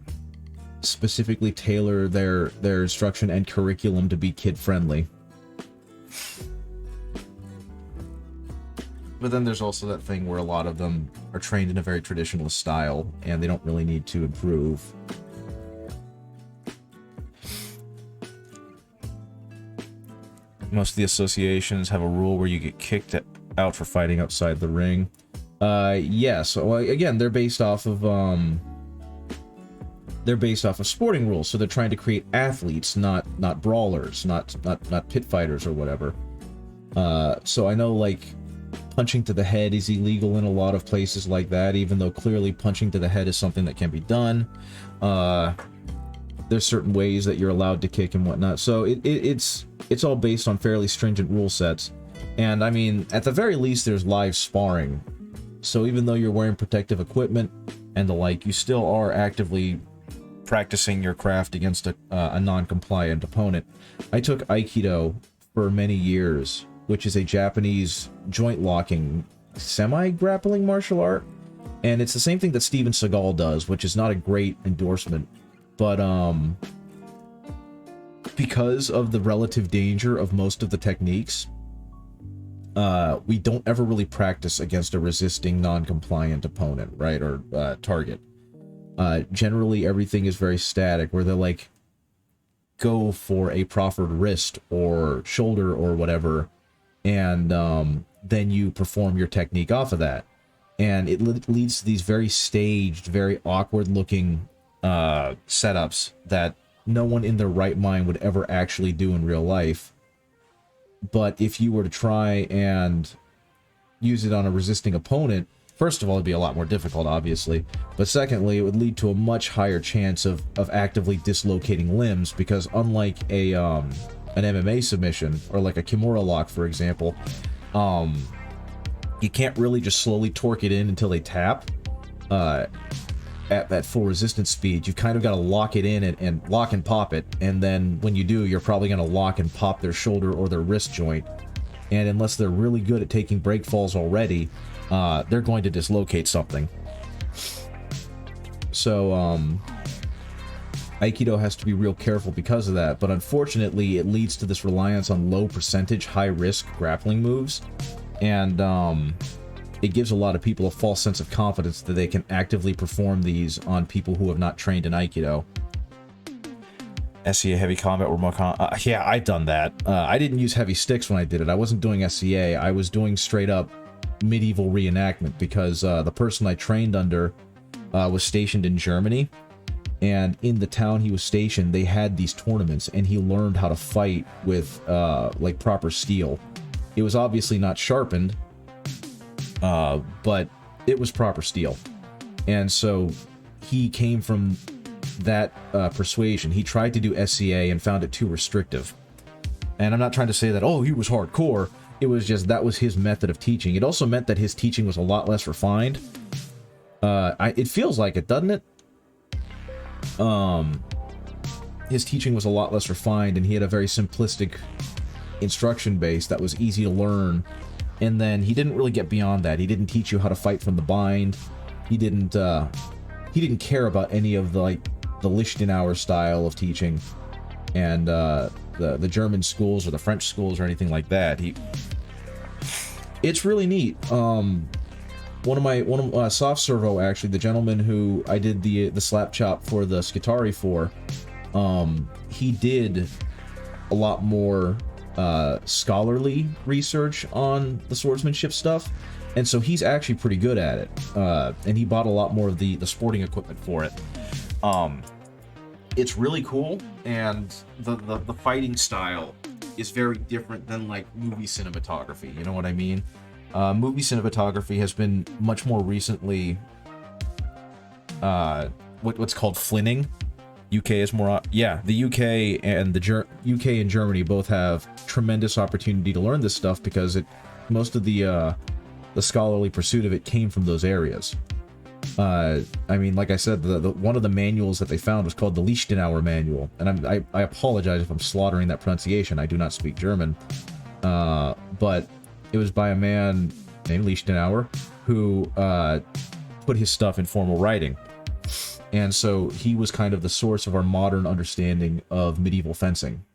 specifically tailor their instruction and curriculum to be kid friendly. But then there's also that thing where a lot of them are trained in a very traditionalist style and they don't really need to improve. Most of the associations have a rule where you get kicked out for fighting outside the ring. Yes. Well, again, they're based off of sporting rules, so they're trying to create athletes, not brawlers, not pit fighters or whatever. So I know, like, punching to the head is illegal in a lot of places like that, even though clearly punching to the head is something that can be done. There's certain ways that you're allowed to kick and whatnot. So it's all based on fairly stringent rule sets. And I mean, at the very least, there's live sparring. So even though you're wearing protective equipment and the like, you still are actively practicing your craft against a non-compliant opponent. I took Aikido for many years, which is a Japanese joint locking semi-grappling martial art. And it's the same thing that Steven Seagal does, which is not a great endorsement. But because of the relative danger of most of the techniques, we don't ever really practice against a resisting non-compliant opponent, right, or target. Generally, everything is very static, where they like go for a proffered wrist or shoulder or whatever, and then you perform your technique off of that. And it leads to these very staged, very awkward-looking setups that no one in their right mind would ever actually do in real life. But if you were to try and use it on a resisting opponent, first of all, it'd be a lot more difficult, obviously. But secondly, it would lead to a much higher chance of actively dislocating limbs, because unlike an MMA submission, or like a Kimura lock, for example, you can't really just slowly torque it in until they tap. At that full resistance speed, you've kind of got to lock it in and lock and pop it, and then when you do, you're probably going to lock and pop their shoulder or their wrist joint, and unless they're really good at taking break falls already, they're going to dislocate something. So Aikido has to be real careful because of that, but unfortunately it leads to this reliance on low percentage, high risk grappling moves, and it gives a lot of people a false sense of confidence that they can actively perform these on people who have not trained in Aikido. SCA heavy combat or more yeah, I've done that. I didn't use heavy sticks when I did it. I wasn't doing SCA. I was doing straight up medieval reenactment, because the person I trained under was stationed in Germany, and in the town he was stationed, they had these tournaments, and he learned how to fight with like proper steel. It was obviously not sharpened, but it was proper steel. And so he came from that persuasion. He tried to do SCA and found it too restrictive. And I'm not trying to say that, oh, he was hardcore. It was just that was his method of teaching. It also meant that his teaching was a lot less refined. It feels like it, doesn't it? His teaching was a lot less refined, and he had a very simplistic instruction base that was easy to learn. And then he didn't really get beyond that. He didn't teach you how to fight from the bind. He didn't care about any of the Lichtenauer style of teaching, and the German schools or the French schools or anything like that. It's really neat. One of Soft Servo, actually, the gentleman who I did the slap chop for the Skitari for, he did a lot more scholarly research on the swordsmanship stuff, and so he's actually pretty good at it, and he bought a lot more of the sporting equipment for it. It's really cool, and the fighting style is very different than like movie cinematography, you know what I mean? Movie cinematography has been much more recently what's called flinning. UK is more, yeah, the UK and UK and Germany both have tremendous opportunity to learn this stuff because most of the scholarly pursuit of it came from those areas. I mean, like I said, one of the manuals that they found was called the Lichtenauer Manual, and I apologize if I'm slaughtering that pronunciation. I do not speak German, but it was by a man named Lichtenauer who put his stuff in formal writing, and so he was kind of the source of our modern understanding of medieval fencing.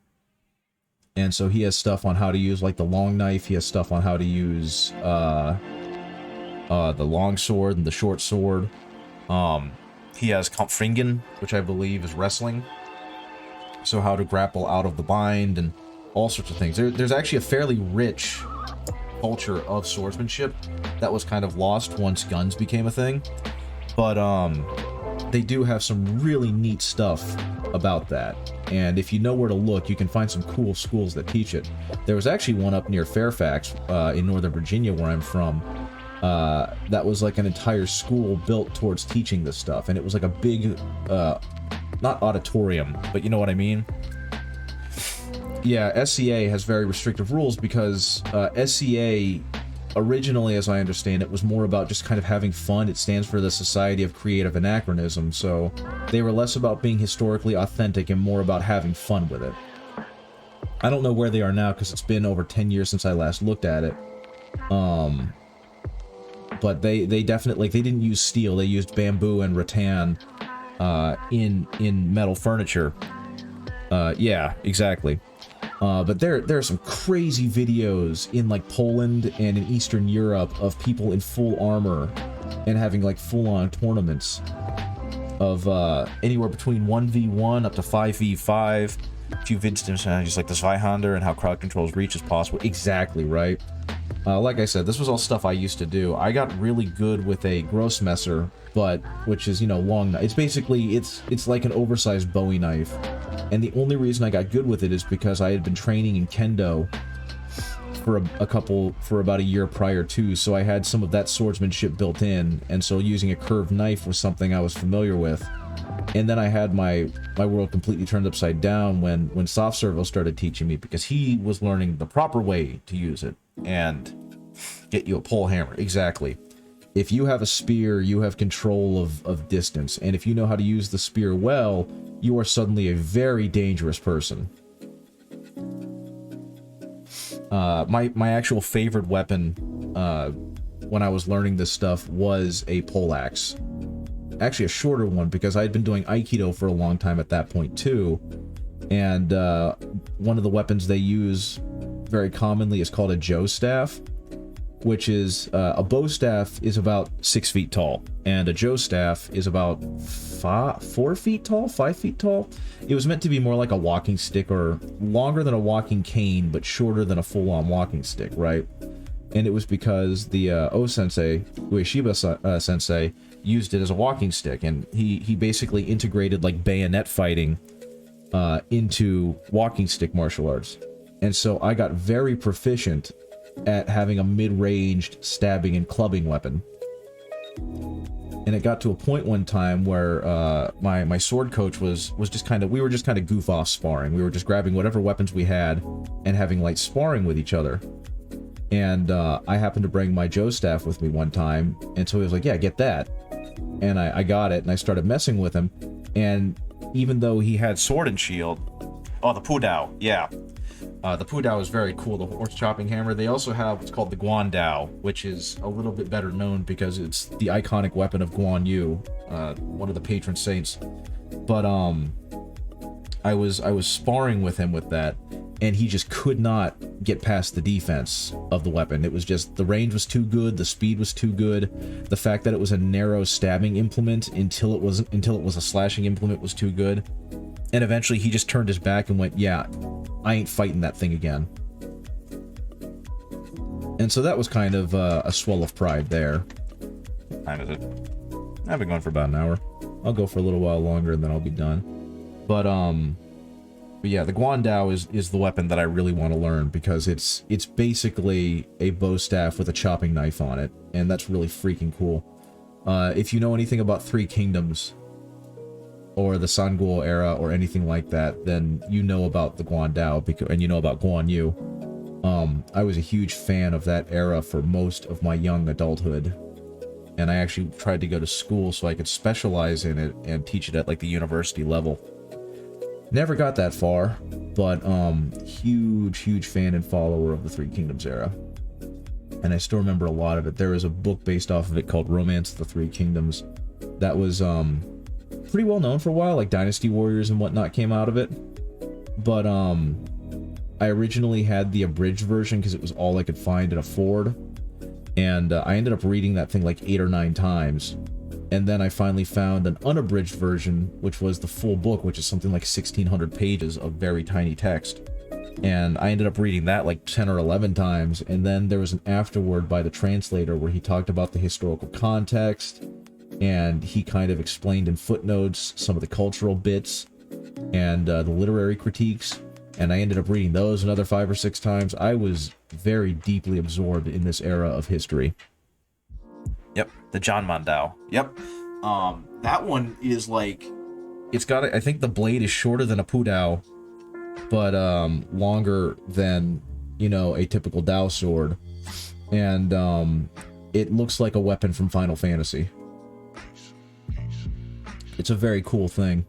And so he has stuff on how to use like the long knife. He has stuff on how to use the long sword and the short sword. He has Kampfringen, which I believe is wrestling. So how to grapple out of the bind and all sorts of things. There's actually a fairly rich culture of swordsmanship that was kind of lost once guns became a thing. But they do have some really neat stuff about that. And if you know where to look, you can find some cool schools that teach it. There was actually one up near Fairfax in Northern Virginia, where I'm from, that was like an entire school built towards teaching this stuff. And it was like a big, not auditorium, but you know what I mean? Yeah, SCA has very restrictive rules because SCA, originally, as I understand it, was more about just kind of having fun. It stands for the Society of Creative Anachronism, so they were less about being historically authentic and more about having fun with it. I don't know where they are now because it's been over 10 years since I last looked at it. But they definitely, like, they didn't use steel. They used bamboo and rattan in metal furniture. Yeah, exactly. But there are some crazy videos in like Poland and in Eastern Europe of people in full armor and having like full-on tournaments of anywhere between 1v1 up to 5v5. A few instances just like the Zweihander and how crowd control's reach is possible. Exactly, right? Like I said, this was all stuff I used to do. I got really good with a Grossmesser, which is, you know, long. It's basically, it's like an oversized Bowie knife. And the only reason I got good with it is because I had been training in Kendo for about a year prior to, so I had some of that swordsmanship built in, and so using a curved knife was something I was familiar with. And then I had my world completely turned upside down when Soft Servo started teaching me, because he was learning the proper way to use it and get you a pole hammer. Exactly. If you have a spear, you have control of distance, and if you know how to use the spear well, you are suddenly a very dangerous person. My actual favorite weapon when I was learning this stuff was a poleaxe. Actually a shorter one, because I had been doing Aikido for a long time at that point too, and one of the weapons they use very commonly is called a Joe staff, which is a bow staff is about 6 feet tall, and a Joe staff is about 4 feet tall, 5 feet tall. It was meant to be more like a walking stick, or longer than a walking cane, but shorter than a full-on walking stick, right? And it was because the O-sensei, Ueshiba sensei, used it as a walking stick, and he basically integrated like bayonet fighting into walking stick martial arts. And so I got very proficient at having a mid-ranged stabbing and clubbing weapon. And it got to a point one time where my sword coach was just kind of, we were just kind of goof off sparring. We were just grabbing whatever weapons we had and having light sparring with each other. And I happened to bring my Joe staff with me one time, and so he was like, yeah, get that. And I got it, and I started messing with him, and even though he had sword and shield, oh, the Pudao, yeah. The Pudao is very cool, the horse chopping hammer. They also have what's called the Guandao, which is a little bit better known because it's the iconic weapon of Guan Yu, one of the patron saints. But I was sparring with him with that, and he just could not get past the defense of the weapon. It was just, the range was too good, the speed was too good, the fact that it was a narrow stabbing implement until it was a slashing implement was too good. And eventually he just turned his back and went, yeah, I ain't fighting that thing again. And so that was kind of a swell of pride there. What time is it? I've been going for about an hour. I'll go for a little while longer and then I'll be done. But yeah, the Guandao is the weapon that I really want to learn, because it's basically a bow staff with a chopping knife on it, and that's really freaking cool. If you know anything about Three Kingdoms, or the Sangul era, or anything like that, then you know about the Guandao, and you know about Guan Yu. I was a huge fan of that era for most of my young adulthood, and I actually tried to go to school so I could specialize in it and teach it at like the university level. Never got that far, but huge fan and follower of the Three Kingdoms era. And I still remember a lot of it. There was a book based off of it called Romance of the Three Kingdoms that was pretty well known for a while, like Dynasty Warriors and whatnot came out of it. But I originally had the abridged version because it was all I could find and afford. And I ended up reading that thing like 8 or 9 times. And then I finally found an unabridged version, which was the full book, which is something like 1,600 pages of very tiny text. And I ended up reading that like 10 or 11 times. And then there was an afterword by the translator where he talked about the historical context. And he kind of explained in footnotes some of the cultural bits and the literary critiques. And I ended up reading those another 5 or 6 times. I was very deeply absorbed in this era of history. Yep, the John Mandao. Yep. That one is like, it's got, I think the blade is shorter than a Pudao, but longer than, you know, a typical Dao sword. And it looks like a weapon from Final Fantasy. It's a very cool thing.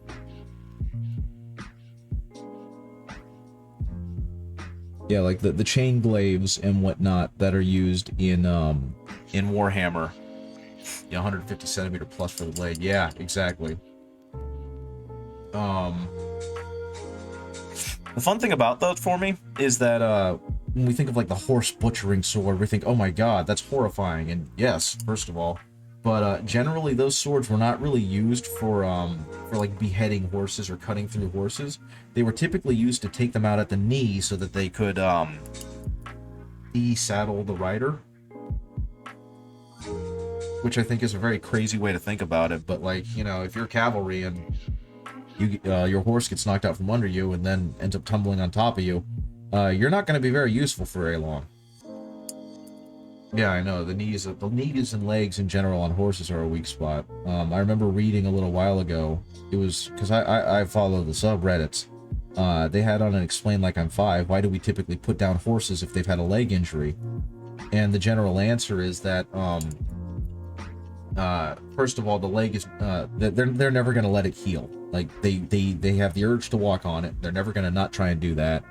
Yeah, like the chain glaives and whatnot that are used in Warhammer. Yeah, 150 centimeter plus for the blade. Yeah, exactly. The fun thing about those for me is that when we think of like the horse butchering sword, we think, oh my god, that's horrifying. And yes, first of all, but generally those swords were not really used for like beheading horses or cutting through horses. They were typically used to take them out at the knee so that they could de-saddle the rider. Which I think is a very crazy way to think about it, but like, you know, if you're cavalry and you your horse gets knocked out from under you and then ends up tumbling on top of you, you're not going to be very useful for very long. Yeah, I know, the knees and legs in general on horses are a weak spot. I remember reading a little while ago, it was, because I follow the subreddits, they had on an Explain Like I'm 5, why do we typically put down horses if they've had a leg injury? And the general answer is that, first of all, the leg is, they're never going to let it heal. Like, they have the urge to walk on it, they're never going to not try and do that.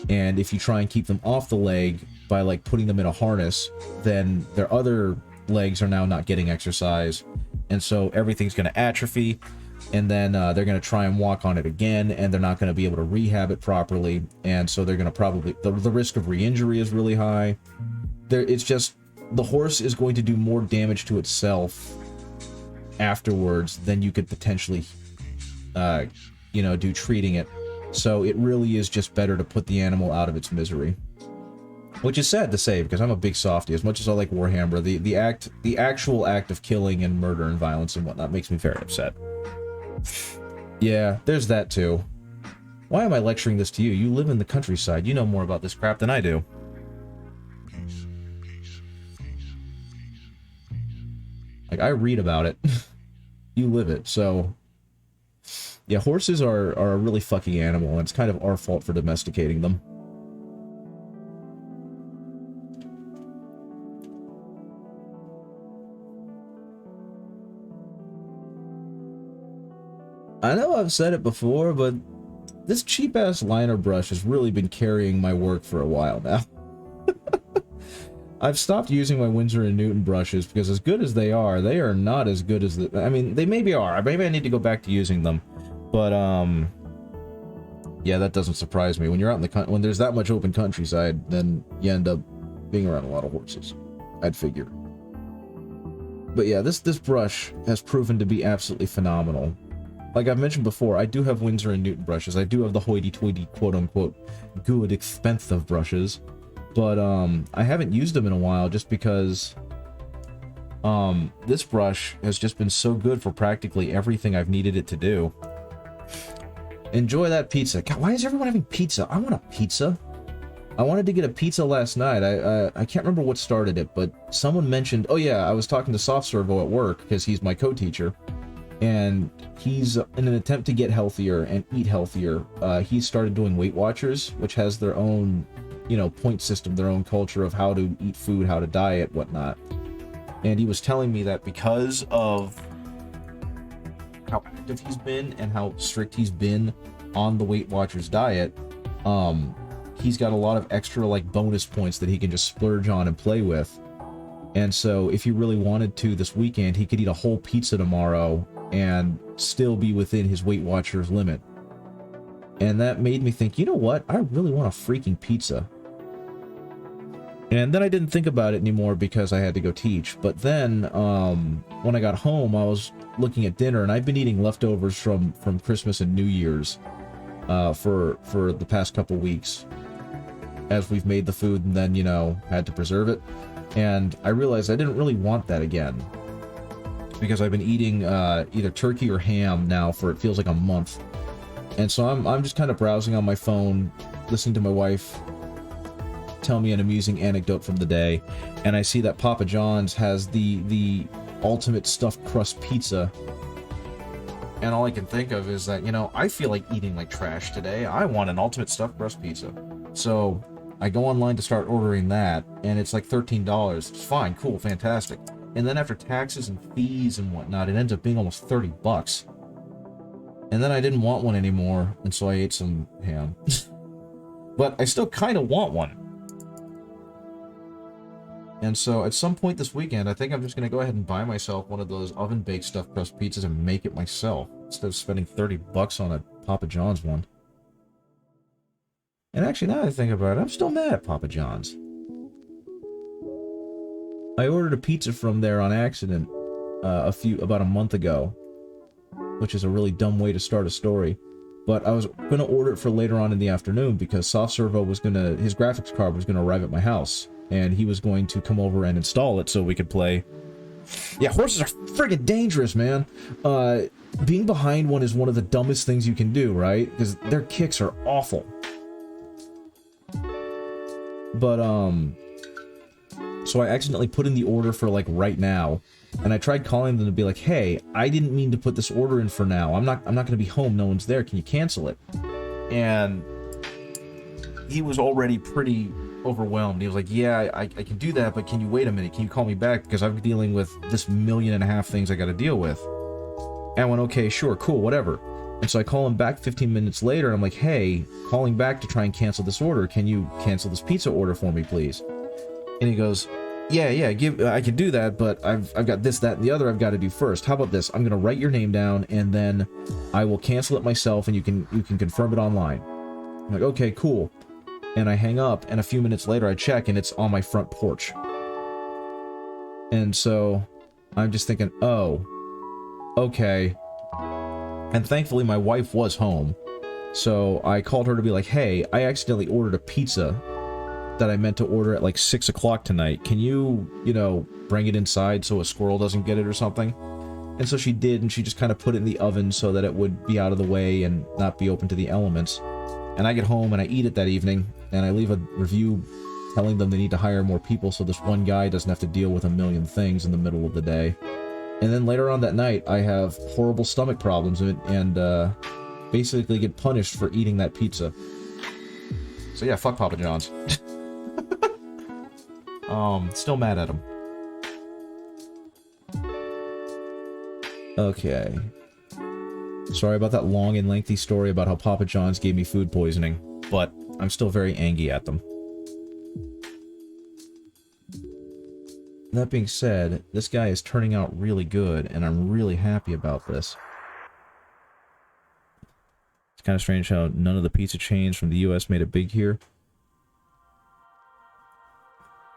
And if you try and keep them off the leg by like putting them in a harness, then their other legs are now not getting exercise, and so everything's going to atrophy, and then they're going to try and walk on it again, and they're not going to be able to rehab it properly, and so they're going to probably, the risk of re-injury is really high. It's just, the horse is going to do more damage to itself afterwards than you could potentially you know, do treating it. So it really is just better to put the animal out of its misery. Which is sad to say, because I'm a big softie. As much as I like Warhammer, the actual act of killing and murder and violence and whatnot makes me very upset. Yeah, there's that too. Why am I lecturing this to you? You live in the countryside. You know more about this crap than I do. Like, I read about it. You live it, so... Yeah, horses are a really fucking animal, and it's kind of our fault for domesticating them. I know I've said it before, but this cheap-ass liner brush has really been carrying my work for a while now. I've stopped using my Winsor & Newton brushes because as good as they are not as good as the... I mean, they maybe are. Maybe I need to go back to using them. But, yeah, that doesn't surprise me. When you're out in the when there's that much open countryside, then you end up being around a lot of horses. I'd figure. But yeah, this brush has proven to be absolutely phenomenal. Like I've mentioned before, I do have Winsor & Newton brushes. I do have the hoity-toity, quote-unquote, good, expensive brushes. But, I haven't used them in a while just because, this brush has just been so good for practically everything I've needed it to do. Enjoy that pizza. God, why is everyone having pizza? I want a pizza. I wanted to get a pizza last night. I can't remember what started it, but someone mentioned, oh yeah, I was talking to Soft Servo at work because he's my co-teacher, and he's in an attempt to get healthier and eat healthier. He started doing Weight Watchers, which has their own, you know, point system, their own culture of how to eat food, how to diet, whatnot. And he was telling me that because of how active he's been and how strict he's been on the Weight Watchers diet, he's got a lot of extra like bonus points that he can just splurge on and play with. And so if he really wanted to this weekend, he could eat a whole pizza tomorrow and still be within his Weight Watchers limit. And that made me think, you know what? I really want a freaking pizza. And then I didn't think about it anymore because I had to go teach. But then when I got home, I was looking at dinner, and I've been eating leftovers from Christmas and New Year's for the past couple weeks, as we've made the food and then, you know, had to preserve it. And I realized I didn't really want that again, because I've been eating either turkey or ham now for, it feels like, a month. And so I'm just kind of browsing on my phone, listening to my wife tell me an amusing anecdote from the day, and I see that Papa John's has the ultimate stuffed crust pizza. And all I can think of is that, you know, I feel like eating like trash today. I want an ultimate stuffed crust pizza. So I go online to start ordering that, and it's like $13. It's fine, cool, fantastic. And then after taxes and fees and whatnot, it ends up being almost 30 bucks. And then I didn't want one anymore, and so I ate some ham. But I still kind of want one. And so at some point this weekend, I think I'm just going to go ahead and buy myself one of those oven-baked stuffed crust pizzas and make it myself, instead of spending 30 bucks on a Papa John's one. And actually, now that I think about it, I'm still mad at Papa John's. I ordered a pizza from there on accident about a month ago, which is a really dumb way to start a story. But I was going to order it for later on in the afternoon because Soft Servo was going to, his graphics card was going to arrive at my house, and he was going to come over and install it so we could play. Yeah, horses are friggin' dangerous, man. Being behind one is one of the dumbest things you can do, right? Because their kicks are awful. But, so I accidentally put in the order for, like, right now, and I tried calling them to be like, hey, I didn't mean to put this order in for now. I'm not gonna be home, no one's there, can you cancel it? And he was already pretty overwhelmed. He was like, yeah, I can do that, but can you wait a minute? Can you call me back? Because I'm dealing with this 1.5 million things I gotta deal with. And I went, okay, sure, cool, whatever. And so I call him back 15 minutes later, and I'm like, hey, calling back to try and cancel this order. Can you cancel this pizza order for me, please? And he goes, yeah, I can do that, but I've got this, that, and the other I've got to do first. How about this? I'm gonna write your name down, and then I will cancel it myself, and you can confirm it online. I'm like, okay, cool. And I hang up, and a few minutes later I check, and it's on my front porch. And so I'm just thinking, oh, okay. And thankfully my wife was home, so I called her to be like, hey, I accidentally ordered a pizza that I meant to order at like 6 o'clock tonight. Can you, you know, bring it inside so a squirrel doesn't get it or something? And so she did, and she just kind of put it in the oven so that it would be out of the way and not be open to the elements. And I get home and I eat it that evening, and I leave a review telling them they need to hire more people so this one guy doesn't have to deal with 1 million things in the middle of the day. And then later on that night, I have horrible stomach problems and basically get punished for eating that pizza. So yeah, fuck Papa John's. Still mad at him. Okay. Sorry about that long and lengthy story about how Papa John's gave me food poisoning, but I'm still very angry at them. That being said, this guy is turning out really good, and I'm really happy about this. It's kind of strange how none of the pizza chains from the US made it big here.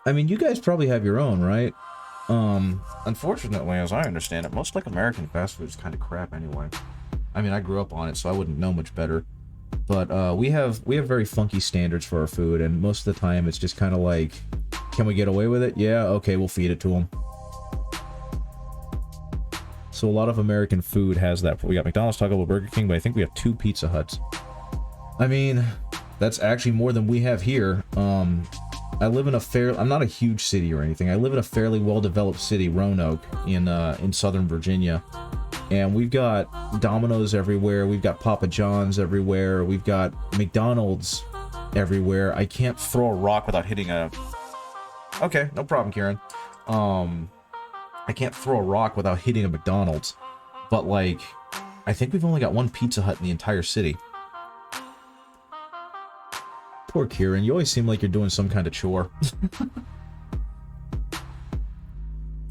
I mean, you guys probably have your own, right? Unfortunately, as I understand it, most like American fast food is kind of crap anyway. I mean, I grew up on it, so I wouldn't know much better. But we have very funky standards for our food, and most of the time it's just kind of like, can we get away with it? Yeah, okay, we'll feed it to them. So a lot of American food has that. We got McDonald's, Taco Bell, Burger King, but I think we have 2 Pizza Huts. I mean, That's actually more than we have here. I live in I'm not a huge city or anything. I live in a fairly well-developed city, Roanoke, in Southern Virginia. And we've got Domino's everywhere. We've got Papa John's everywhere. We've got McDonald's everywhere. I can't throw a rock without hitting a... Okay, no problem, Kieran. I can't throw a rock without hitting a McDonald's. But, like, I think we've only got one Pizza Hut in the entire city. Poor Kieran, you always seem like you're doing some kind of chore.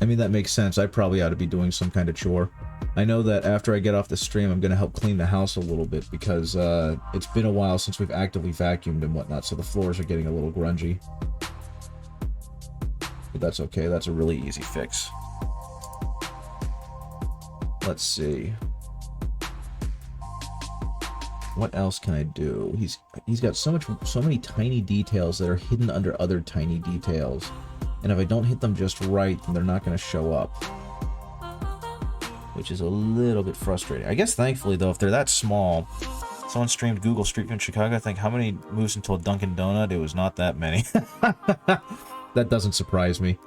I mean, that makes sense. I probably ought to be doing some kind of chore. I know that after I get off the stream, I'm going to help clean the house a little bit because it's been a while since we've actively vacuumed and whatnot, so the floors are getting a little grungy. But that's okay. That's a really easy fix. Let's see. What else can I do? He's got so many tiny details that are hidden under other tiny details. And if I don't hit them just right, then they're not going to show up. Which is a little bit frustrating. I guess thankfully though, if they're that small, someone streamed Google Street View in Chicago. I think how many moves into a Dunkin' Donut? It was not that many. That doesn't surprise me.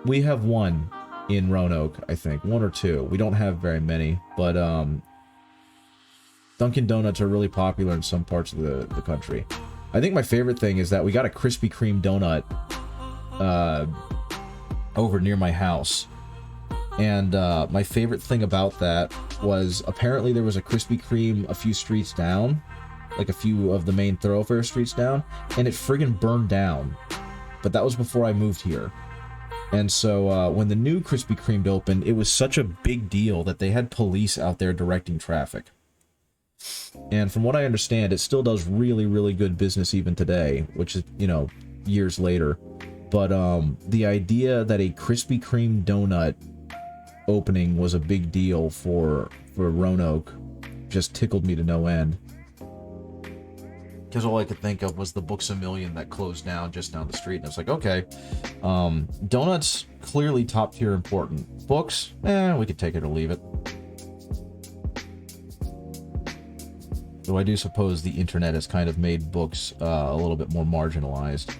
We have one in Roanoke, I think. One or two. We don't have very many, but Dunkin' Donuts are really popular in some parts of the country. I think my favorite thing is that we got a Krispy Kreme donut over near my house. And my favorite thing about that was apparently there was a Krispy Kreme a few streets down, like a few of the main thoroughfare streets down, and it friggin' burned down. But that was before I moved here. And so when the new Krispy Kreme opened, it was such a big deal that they had police out there directing traffic. And from what I understand, it still does really, really good business even today, which is, you know, years later. But the idea that a Krispy Kreme donut opening was a big deal for Roanoke just tickled me to no end. Because all I could think of was the Books A Million that closed down just down the street. And I was like, okay, donuts, clearly top tier important. Books, we could take it or leave it. Though I do suppose the internet has kind of made books a little bit more marginalized.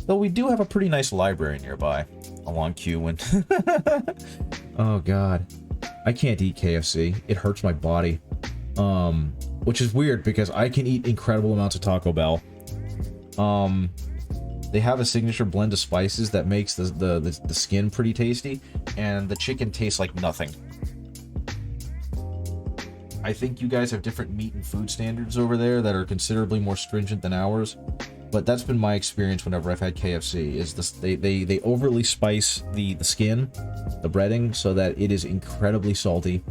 Though we do have a pretty nice library nearby, along Q and... Oh god. I can't eat KFC. It hurts my body. Which is weird because I can eat incredible amounts of Taco Bell. They have a signature blend of spices that makes the skin pretty tasty, and the chicken tastes like nothing. I think you guys have different meat and food standards over there that are considerably more stringent than ours, but that's been my experience whenever I've had KFC, is this, they overly spice the skin, the breading, so that it is incredibly salty,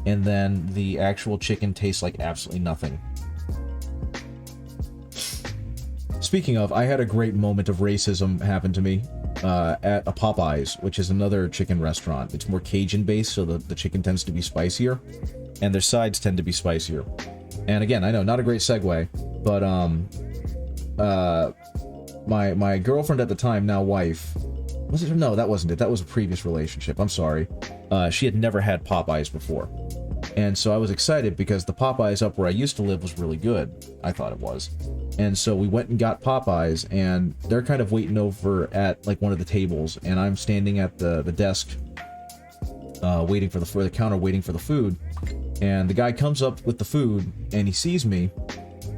and then the actual chicken tastes like absolutely nothing. Speaking of, I had a great moment of racism happen to me at a Popeyes, which is another chicken restaurant. It's more Cajun based, so the chicken tends to be spicier, and their sides tend to be spicier. And again, I know, not a great segue, but my girlfriend at the time, now wife, was it? No, that wasn't it. That was a previous relationship. I'm sorry. She had never had Popeyes before. And so I was excited because the Popeyes up where I used to live was really good. I thought it was. And so we went and got Popeyes, and they're kind of waiting over at like one of the tables, and I'm standing at the desk waiting for the counter, waiting for the food. And the guy comes up with the food, and he sees me,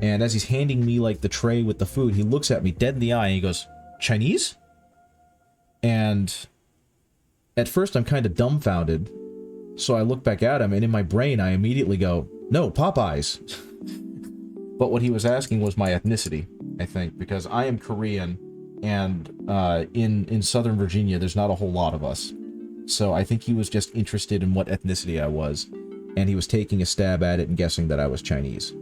and as he's handing me like the tray with the food, he looks at me dead in the eye and he goes, "Chinese?" And at first I'm kind of dumbfounded. So I look back at him, and in my brain I immediately go, "No, Popeyes." But what he was asking was my ethnicity, I think, because I am Korean, and in Southern Virginia there's not a whole lot of us. So I think he was just interested in what ethnicity I was, and he was taking a stab at it and guessing that I was Chinese.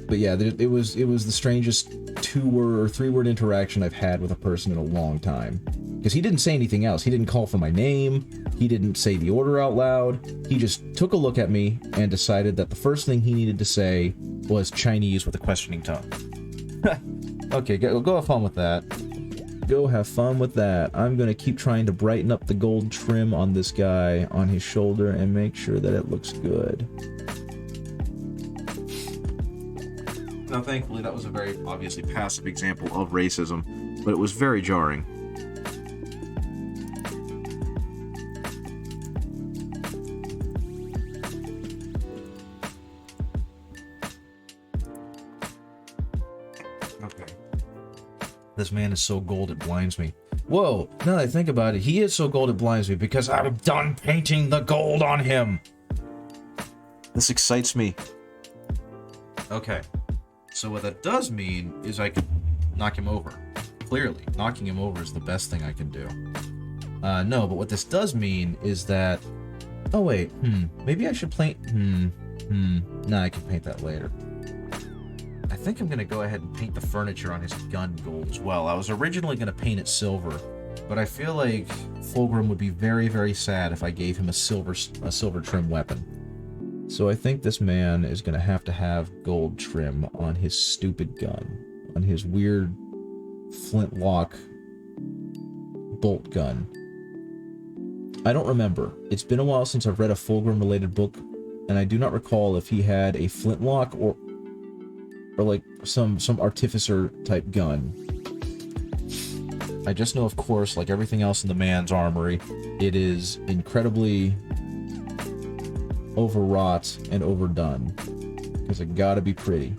But yeah, it was the strangest 2-word or 3-word interaction I've had with a person in a long time. Because he didn't say anything else. He didn't call for my name. He didn't say the order out loud. He just took a look at me and decided that the first thing he needed to say was Chinese with a questioning tone. Okay, go have fun with that. Go have fun with that. I'm going to keep trying to brighten up the gold trim on this guy on his shoulder and make sure that it looks good. Now, thankfully, that was a very obviously passive example of racism, but it was very jarring. Okay. This man is so gold it blinds me. Whoa, now that I think about it, he is so gold it blinds me because I'm done painting the gold on him. This excites me. Okay. So what that does mean is I can knock him over. Clearly, knocking him over is the best thing I can do. No, but what this does mean is that... Oh wait, maybe I should paint... Nah, I can paint that later. I think I'm gonna go ahead and paint the furniture on his gun gold as well. I was originally gonna paint it silver, but I feel like Fulgrim would be very, very sad if I gave him a silver trim weapon. So I think this man is going to have gold trim on his stupid gun. On his weird flintlock bolt gun. I don't remember. It's been a while since I've read a Fulgrim-related book, and I do not recall if he had a flintlock or like some artificer-type gun. I just know, of course, like everything else in the man's armory, it is incredibly overwrought and overdone, because it gotta be pretty.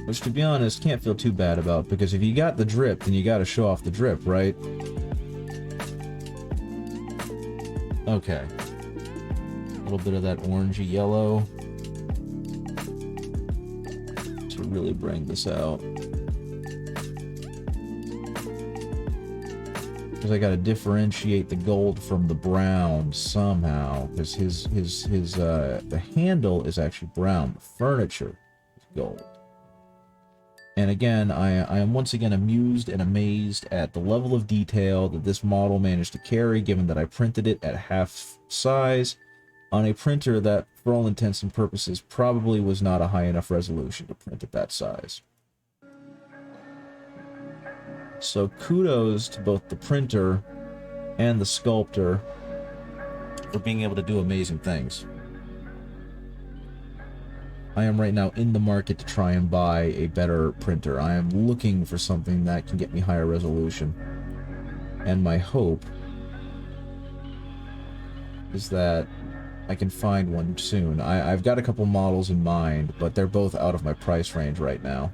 Which, to be honest, can't feel too bad about, because if you got the drip, then you gotta show off the drip, right? Okay. A little bit of that orangey yellow to really bring this out. Because I gotta differentiate the gold from the brown somehow. Because the handle is actually brown. The furniture is gold. And again, I am once again amused and amazed at the level of detail that this model managed to carry, given that I printed it at half size on a printer that, for all intents and purposes, probably was not a high enough resolution to print at that size. So kudos to both the printer and the sculptor for being able to do amazing things. I am right now in the market to try and buy a better printer. I am looking for something that can get me higher resolution. And my hope is that I can find one soon. I've got a couple models in mind, but they're both out of my price range right now.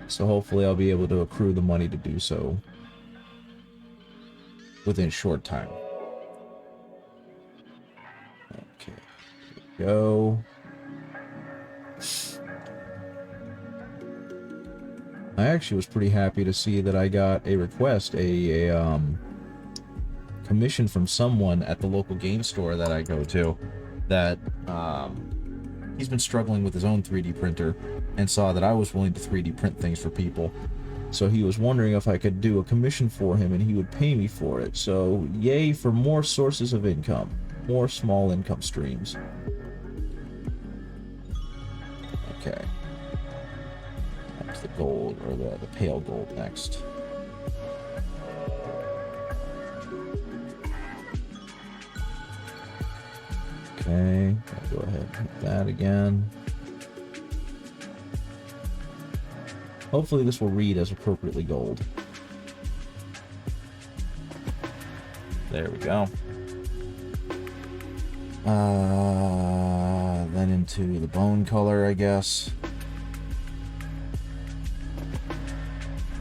So hopefully I'll be able to accrue the money to do so within a short time. Okay, here we go. I actually was pretty happy to see that I got a request, a commission from someone at the local game store that I go to, that he's been struggling with his own 3D printer and saw that I was willing to 3D print things for people. So he was wondering if I could do a commission for him and he would pay me for it. So yay for more sources of income, more small income streams. Okay. That's the gold, or the pale gold next. Okay, I'll go ahead and hit that again. Hopefully this will read as appropriately gold. There we go. Then into the bone color, I guess.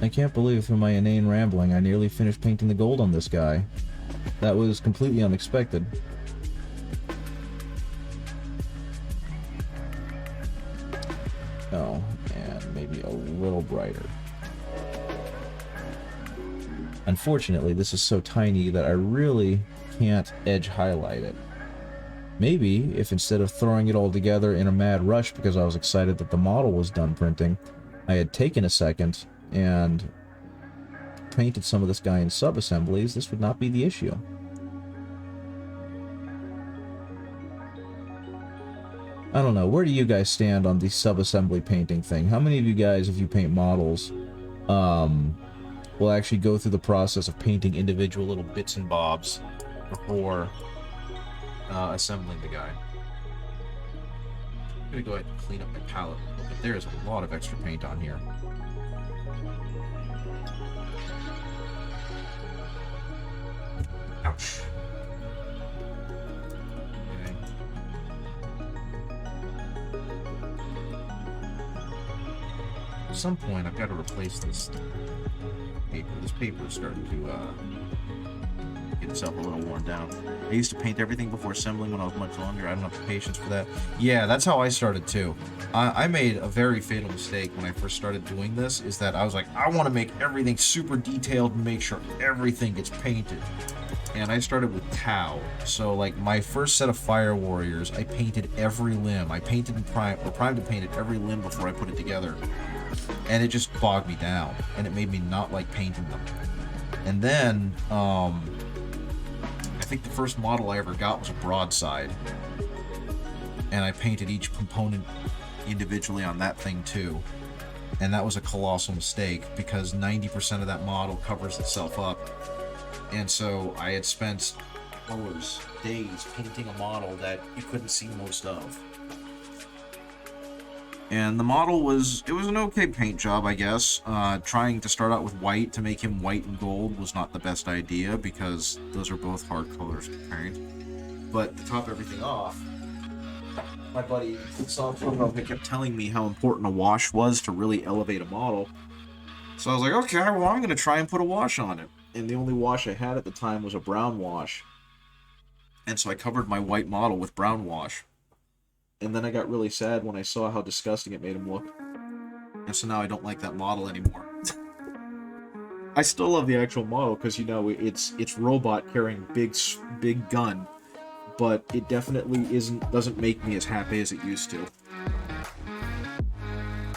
I can't believe through my inane rambling I nearly finished painting the gold on this guy. That was completely unexpected. Oh, and maybe a little brighter. Unfortunately, this is so tiny that I really can't edge highlight it. Maybe if instead of throwing it all together in a mad rush because I was excited that the model was done printing, I had taken a second and painted some of this guy in sub-assemblies, this would not be the issue. I don't know, where do you guys stand on the sub-assembly painting thing? How many of you guys, if you paint models, we'll actually go through the process of painting individual little bits and bobs before assembling the guy. I'm gonna go ahead and clean up my palette a little bit. There's a lot of extra paint on here. Ouch. Okay. At some point, I've got to replace this paper. This paper is starting to get itself a little worn down. I used to paint everything before assembling when I was much younger. I don't have the patience for that. Yeah, that's how I started too. I made a very fatal mistake when I first started doing this, is that I was like, I want to make everything super detailed and make sure everything gets painted. And I started with Tau. So like my first set of Fire Warriors, I painted every limb. I painted and primed and painted every limb before I put it together. And it just bogged me down. And it made me not like painting them. And then, I think the first model I ever got was a broadside. And I painted each component individually on that thing too. And that was a colossal mistake because 90% of that model covers itself up. And so I had spent hours, days painting a model that you couldn't see most of. And the model was an okay paint job, I guess. Trying to start out with white to make him white and gold was not the best idea because those are both hard colors to paint. But to top everything off, my buddy kept telling me how important a wash was to really elevate a model. So I was like, okay, well, I'm going to try and put a wash on it. And the only wash I had at the time was a brown wash. And so I covered my white model with brown wash. And then I got really sad when I saw how disgusting it made him look. And so now I don't like that model anymore. I still love the actual model because, you know, it's robot carrying big gun. But it definitely doesn't make me as happy as it used to.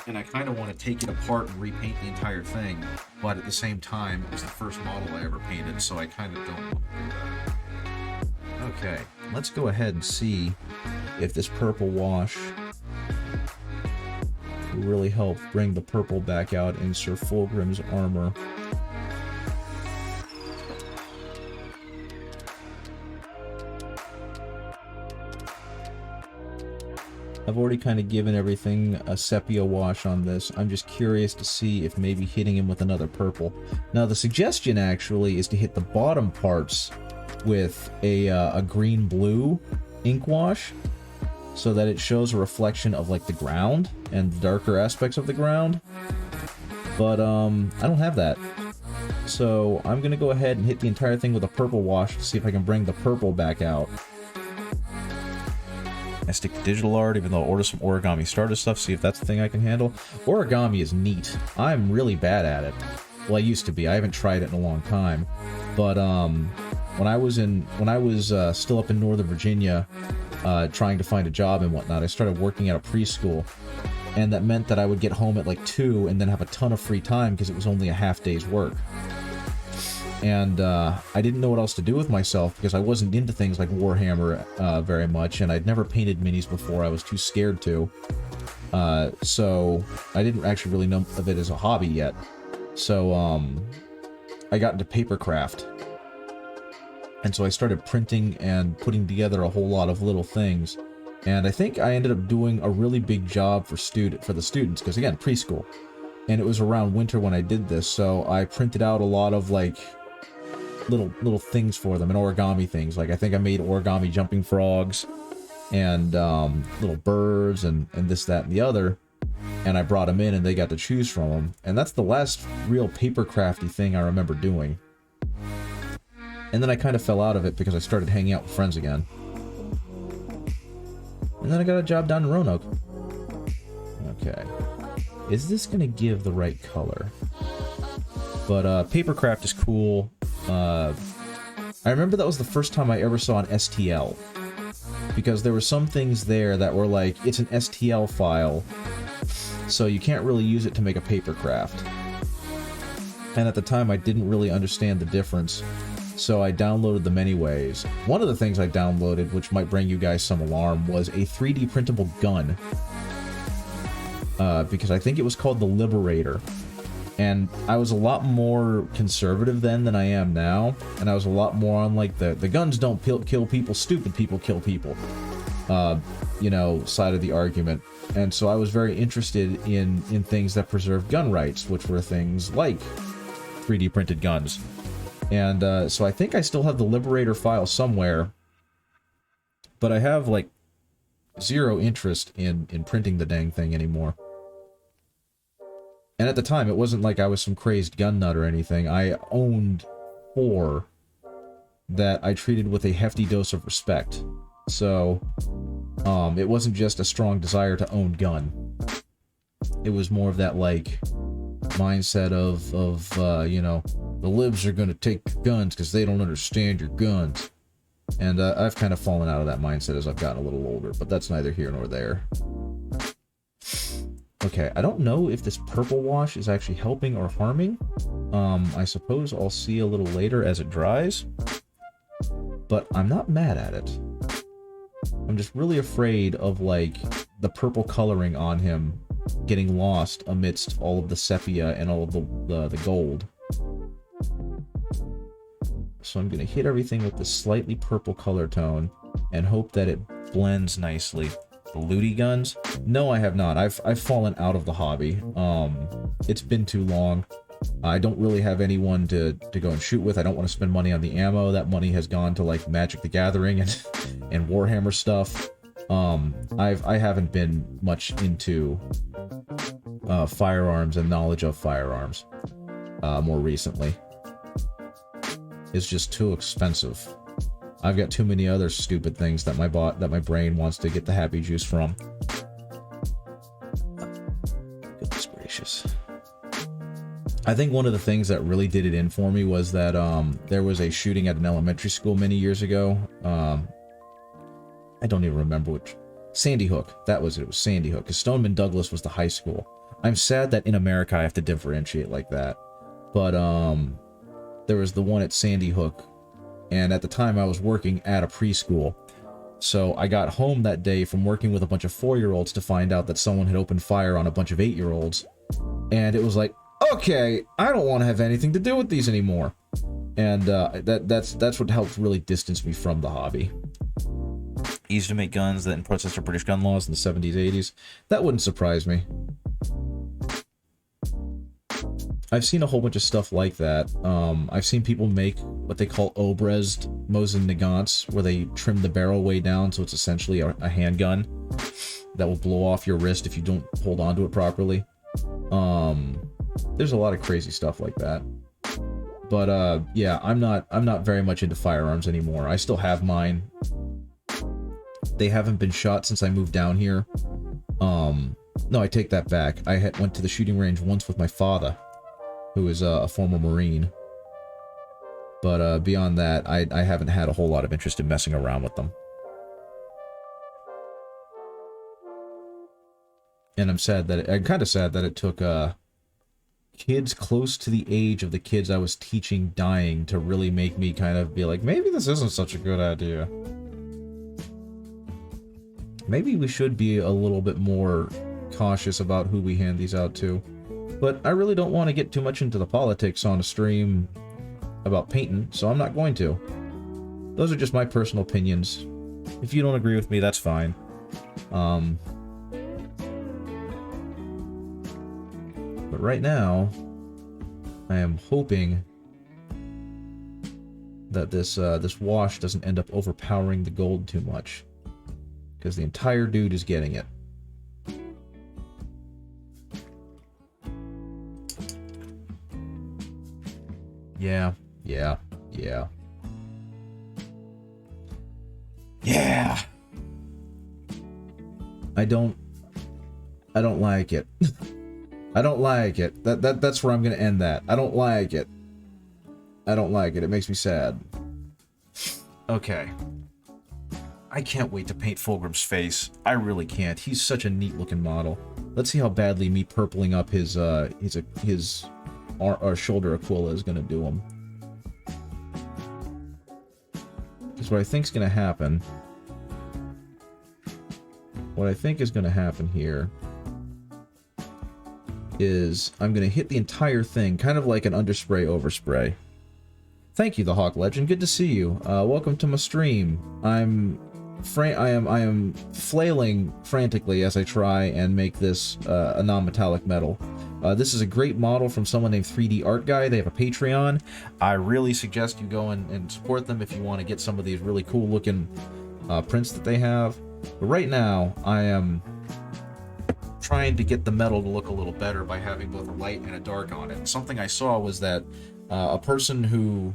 And I kind of want to take it apart and repaint the entire thing, but at the same time, it was the first model I ever painted, so I kind of don't want to do that. Okay, let's go ahead and see if this purple wash will really help bring the purple back out in Sir Fulgrim's armor. I've already kind of given everything a sepia wash on this. I'm just curious to see if maybe hitting him with another purple. Now the suggestion actually is to hit the bottom parts with a green-blue ink wash so that it shows a reflection of like the ground and the darker aspects of the ground. But I don't have that. So I'm going to go ahead and hit the entire thing with a purple wash to see if I can bring the purple back out. I stick to digital art, even though I'll order some origami starter stuff, see if that's the thing I can handle. Origami is neat. I'm really bad at it. Well, I used to be. I haven't tried it in a long time. But when I was still up in Northern Virginia, trying to find a job and whatnot, I started working at a preschool, and that meant that I would get home at like 2 and then have a ton of free time because it was only a half day's work. And I didn't know what else to do with myself because I wasn't into things like Warhammer very much, and I'd never painted minis before. I was too scared to. So I didn't actually really know of it as a hobby yet. So I got into papercraft. And so I started printing and putting together a whole lot of little things. And I think I ended up doing a really big job for the students, because again, preschool. And it was around winter when I did this, so I printed out a lot of like little things for them, and origami things. Like I think I made origami jumping frogs and little birds and this, that, and the other. And I brought them in and they got to choose from them. And that's the last real paper crafty thing I remember doing. And then I kind of fell out of it because I started hanging out with friends again. And then I got a job down in Roanoke. Okay. Is this going to give the right color? But papercraft is cool. I remember that was the first time I ever saw an STL. Because there were some things there that were like, it's an STL file, so you can't really use it to make a papercraft. And at the time I didn't really understand the difference, so I downloaded them anyways. One of the things I downloaded, which might bring you guys some alarm, was a 3D printable gun. Because I think it was called the Liberator. And I was a lot more conservative then than I am now, and I was a lot more on, like, the guns don't kill people, stupid people kill people, you know, side of the argument. And so I was very interested in things that preserve gun rights, which were things like 3D printed guns. And so I think I still have the Liberator file somewhere, but I have, like, zero interest in printing the dang thing anymore. And at the time, it wasn't like I was some crazed gun nut or anything. I owned 4 that I treated with a hefty dose of respect. So, it wasn't just a strong desire to own gun. It was more of that, like, mindset of you know, the libs are gonna take your guns because they don't understand your guns. And I've kind of fallen out of that mindset as I've gotten a little older, but that's neither here nor there. Okay, I don't know if this purple wash is actually helping or harming. I suppose I'll see a little later as it dries. But I'm not mad at it. I'm just really afraid of, like, the purple coloring on him getting lost amidst all of the sepia and all of the gold. So I'm gonna hit everything with this slightly purple color tone and hope that it blends nicely. The looty guns? No, I have not. I've fallen out of the hobby. It's been too long. I don't really have anyone to go and shoot with. I don't want to spend money on the ammo. That money has gone to, like, Magic the Gathering and Warhammer stuff. I haven't been much into firearms and knowledge of firearms more recently. It's just too expensive. I've got too many other stupid things that my brain wants to get the happy juice from. Goodness gracious. I think one of the things that really did it in for me was that there was a shooting at an elementary school many years ago. I don't even remember which. Sandy Hook. That was it. It was Sandy Hook. Because Stoneman Douglas was the high school. I'm sad that in America I have to differentiate like that. But there was the one at Sandy Hook. And at the time I was working at a preschool. So I got home that day from working with a bunch of 4-year-olds to find out that someone had opened fire on a bunch of 8-year-olds. And it was like, okay, I don't want to have anything to do with these anymore. And that's what helped really distance me from the hobby. Easy to make guns that in protest of British gun laws in the 70s, 80s. That wouldn't surprise me. I've seen a whole bunch of stuff like that. I've seen people make what they call obresed Mosin Nagants, where they trim the barrel way down so it's essentially a handgun that will blow off your wrist if you don't hold onto it properly. There's a lot of crazy stuff like that. But yeah, I'm not very much into firearms anymore. I still have mine. They haven't been shot since I moved down here. No, I take that back. I went to the shooting range once with my father, who is a former Marine. But beyond that, I haven't had a whole lot of interest in messing around with them. And I'm kind of sad that it took kids close to the age of the kids I was teaching dying to really make me kind of be like, maybe this isn't such a good idea. Maybe we should be a little bit more cautious about who we hand these out to. But I really don't want to get too much into the politics on a stream about painting, so I'm not going to. Those are just my personal opinions. If you don't agree with me, that's fine. But right now, I am hoping that this wash doesn't end up overpowering the gold too much. Because the entire dude is getting it. Yeah. I don't like it. I don't like it. That's where I'm gonna end that. I don't like it. I don't like it. It makes me sad. Okay. I can't wait to paint Fulgrim's face. I really can't. He's such a neat looking model. Let's see how badly me purpling up his shoulder Aquila is gonna do him. Because what I think is gonna happen. What I think is gonna happen here is I'm going to hit the entire thing, kind of like an underspray overspray. Thank you, the Hawk Legend. Good to see you. Welcome to my stream. I am flailing frantically as I try and make this a non-metallic metal. This is a great model from someone named 3D Art Guy. They have a Patreon. I really suggest you go and support them if you want to get some of these really cool looking prints that they have. But right now, I am trying to get the metal to look a little better by having both a light and a dark on it. Something I saw was that a person who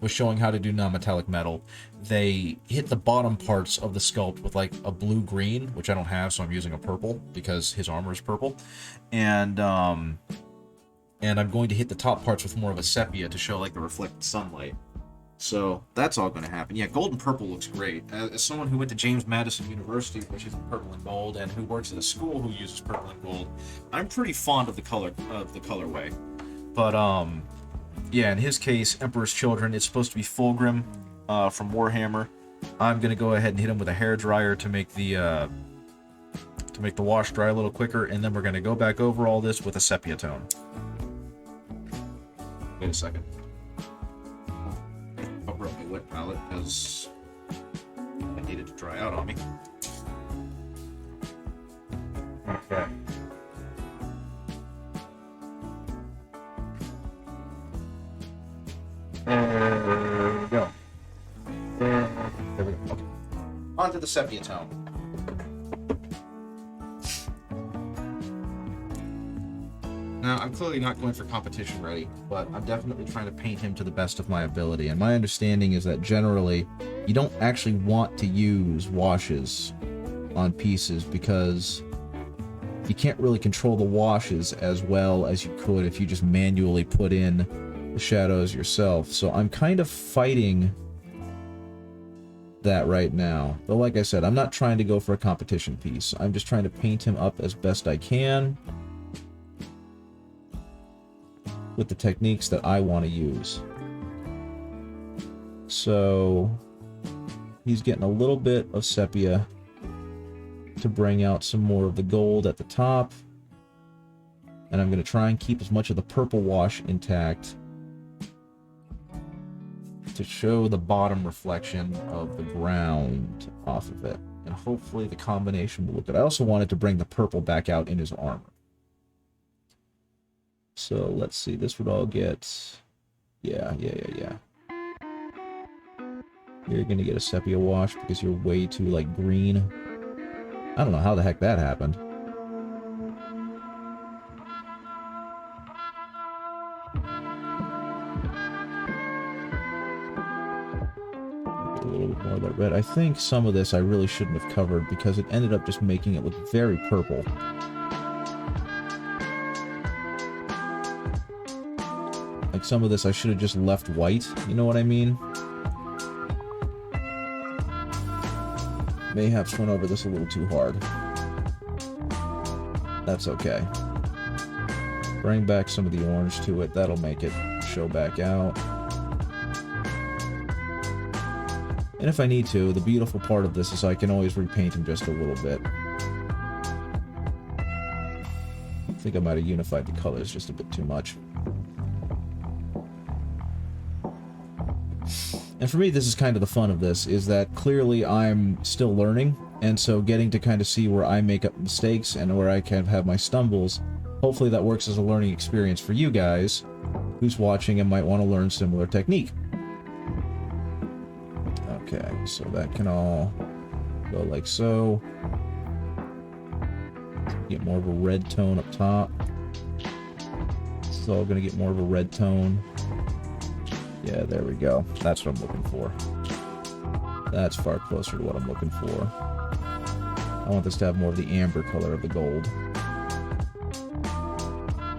was showing how to do non-metallic metal, they hit the bottom parts of the sculpt with like a blue-green, which I don't have, so I'm using a purple because his armor is purple, and I'm going to hit the top parts with more of a sepia to show like the reflected sunlight. So that's all going to happen. Yeah, gold and purple looks great. As someone who went to James Madison University, which is purple and gold, and who works at a school who uses purple and gold, I'm pretty fond of the colorway. But yeah, in his case, Emperor's Children, it's supposed to be Fulgrim from Warhammer. I'm gonna go ahead and hit him with a hairdryer to make the wash dry a little quicker, and then we're gonna go back over all this with a sepia tone. Wait a second. I'll rub my wet palette because I need it to dry out on me. Okay. There we go. There we go. Okay. On to the sepia tone. Now, I'm clearly not going for competition ready, but I'm definitely trying to paint him to the best of my ability. And my understanding is that generally, you don't actually want to use washes on pieces because you can't really control the washes as well as you could if you just manually put in the shadows yourself. So I'm kind of fighting that right now. But like I said, I'm not trying to go for a competition piece. I'm just trying to paint him up as best I can with the techniques that I want to use. So he's getting a little bit of sepia to bring out some more of the gold at the top. And I'm going to try and keep as much of the purple wash intact to show the bottom reflection of the ground off of it. And hopefully the combination will look good. I also wanted to bring the purple back out in his armor. So let's see, this would all get... Yeah. You're going to get a sepia wash because you're way too, like, green. I don't know how the heck that happened. A little bit more of that red. I think some of this I really shouldn't have covered because it ended up just making it look very purple. Like some of this I should have just left white, you know what I mean? Mayhaps went over this a little too hard. That's okay. Bring back some of the orange to it, that'll make it show back out. And if I need to, the beautiful part of this is I can always repaint him just a little bit. I think I might have unified the colors just a bit too much. And for me, this is kind of the fun of this, is that clearly I'm still learning, and so getting to kind of see where I make up mistakes and where I can have my stumbles, hopefully that works as a learning experience for you guys who's watching and might want to learn similar technique. Okay, so that can all go like so. Get more of a red tone up top. This is all going to get more of a red tone. Yeah, there we go. That's what I'm looking for. That's far closer to what I'm looking for. I want this to have more of the amber color of the gold.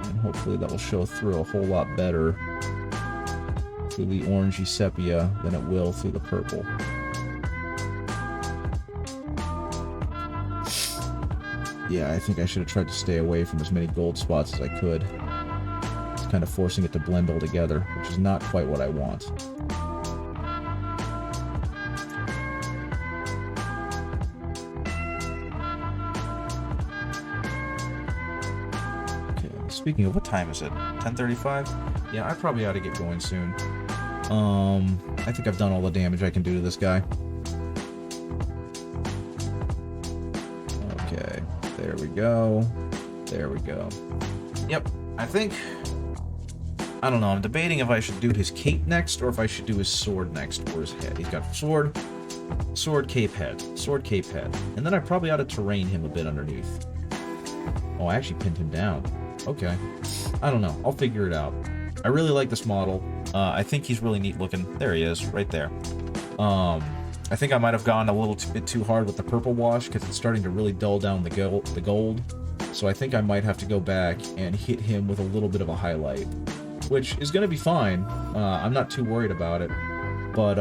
And hopefully that will show through a whole lot better through the orangey sepia than it will through the purple. Yeah, I think I should have tried to stay away from as many gold spots as I could. It's kind of forcing it to blend all together, which is not quite what I want. Okay, Speaking of, what time is it? 10:35? Yeah, I probably ought to get going soon. I think I've done all the damage I can do to this guy. Okay, there we go. There we go. Yep, I think... I don't know, I'm debating if I should do his cape next, or if I should do his sword next, or his head. He's got sword, cape, head. Sword, cape, head. And then I probably ought to terrain him a bit underneath. Oh, I actually pinned him down. Okay. I don't know. I'll figure it out. I really like this model. I think he's really neat looking. There he is, right there. I think I might have gone a little bit too hard with the purple wash, because it's starting to really dull down the gold. So I think I might have to go back and hit him with a little bit of a highlight, which is going to be fine. I'm not too worried about it, but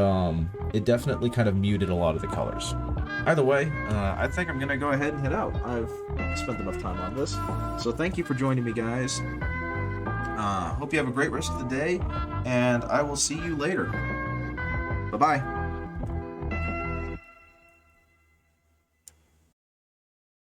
it definitely kind of muted a lot of the colors. Either way, I think I'm going to go ahead and head out. I've spent enough time on this. So thank you for joining me, guys. Hope you have a great rest of the day, and I will see you later. Bye-bye.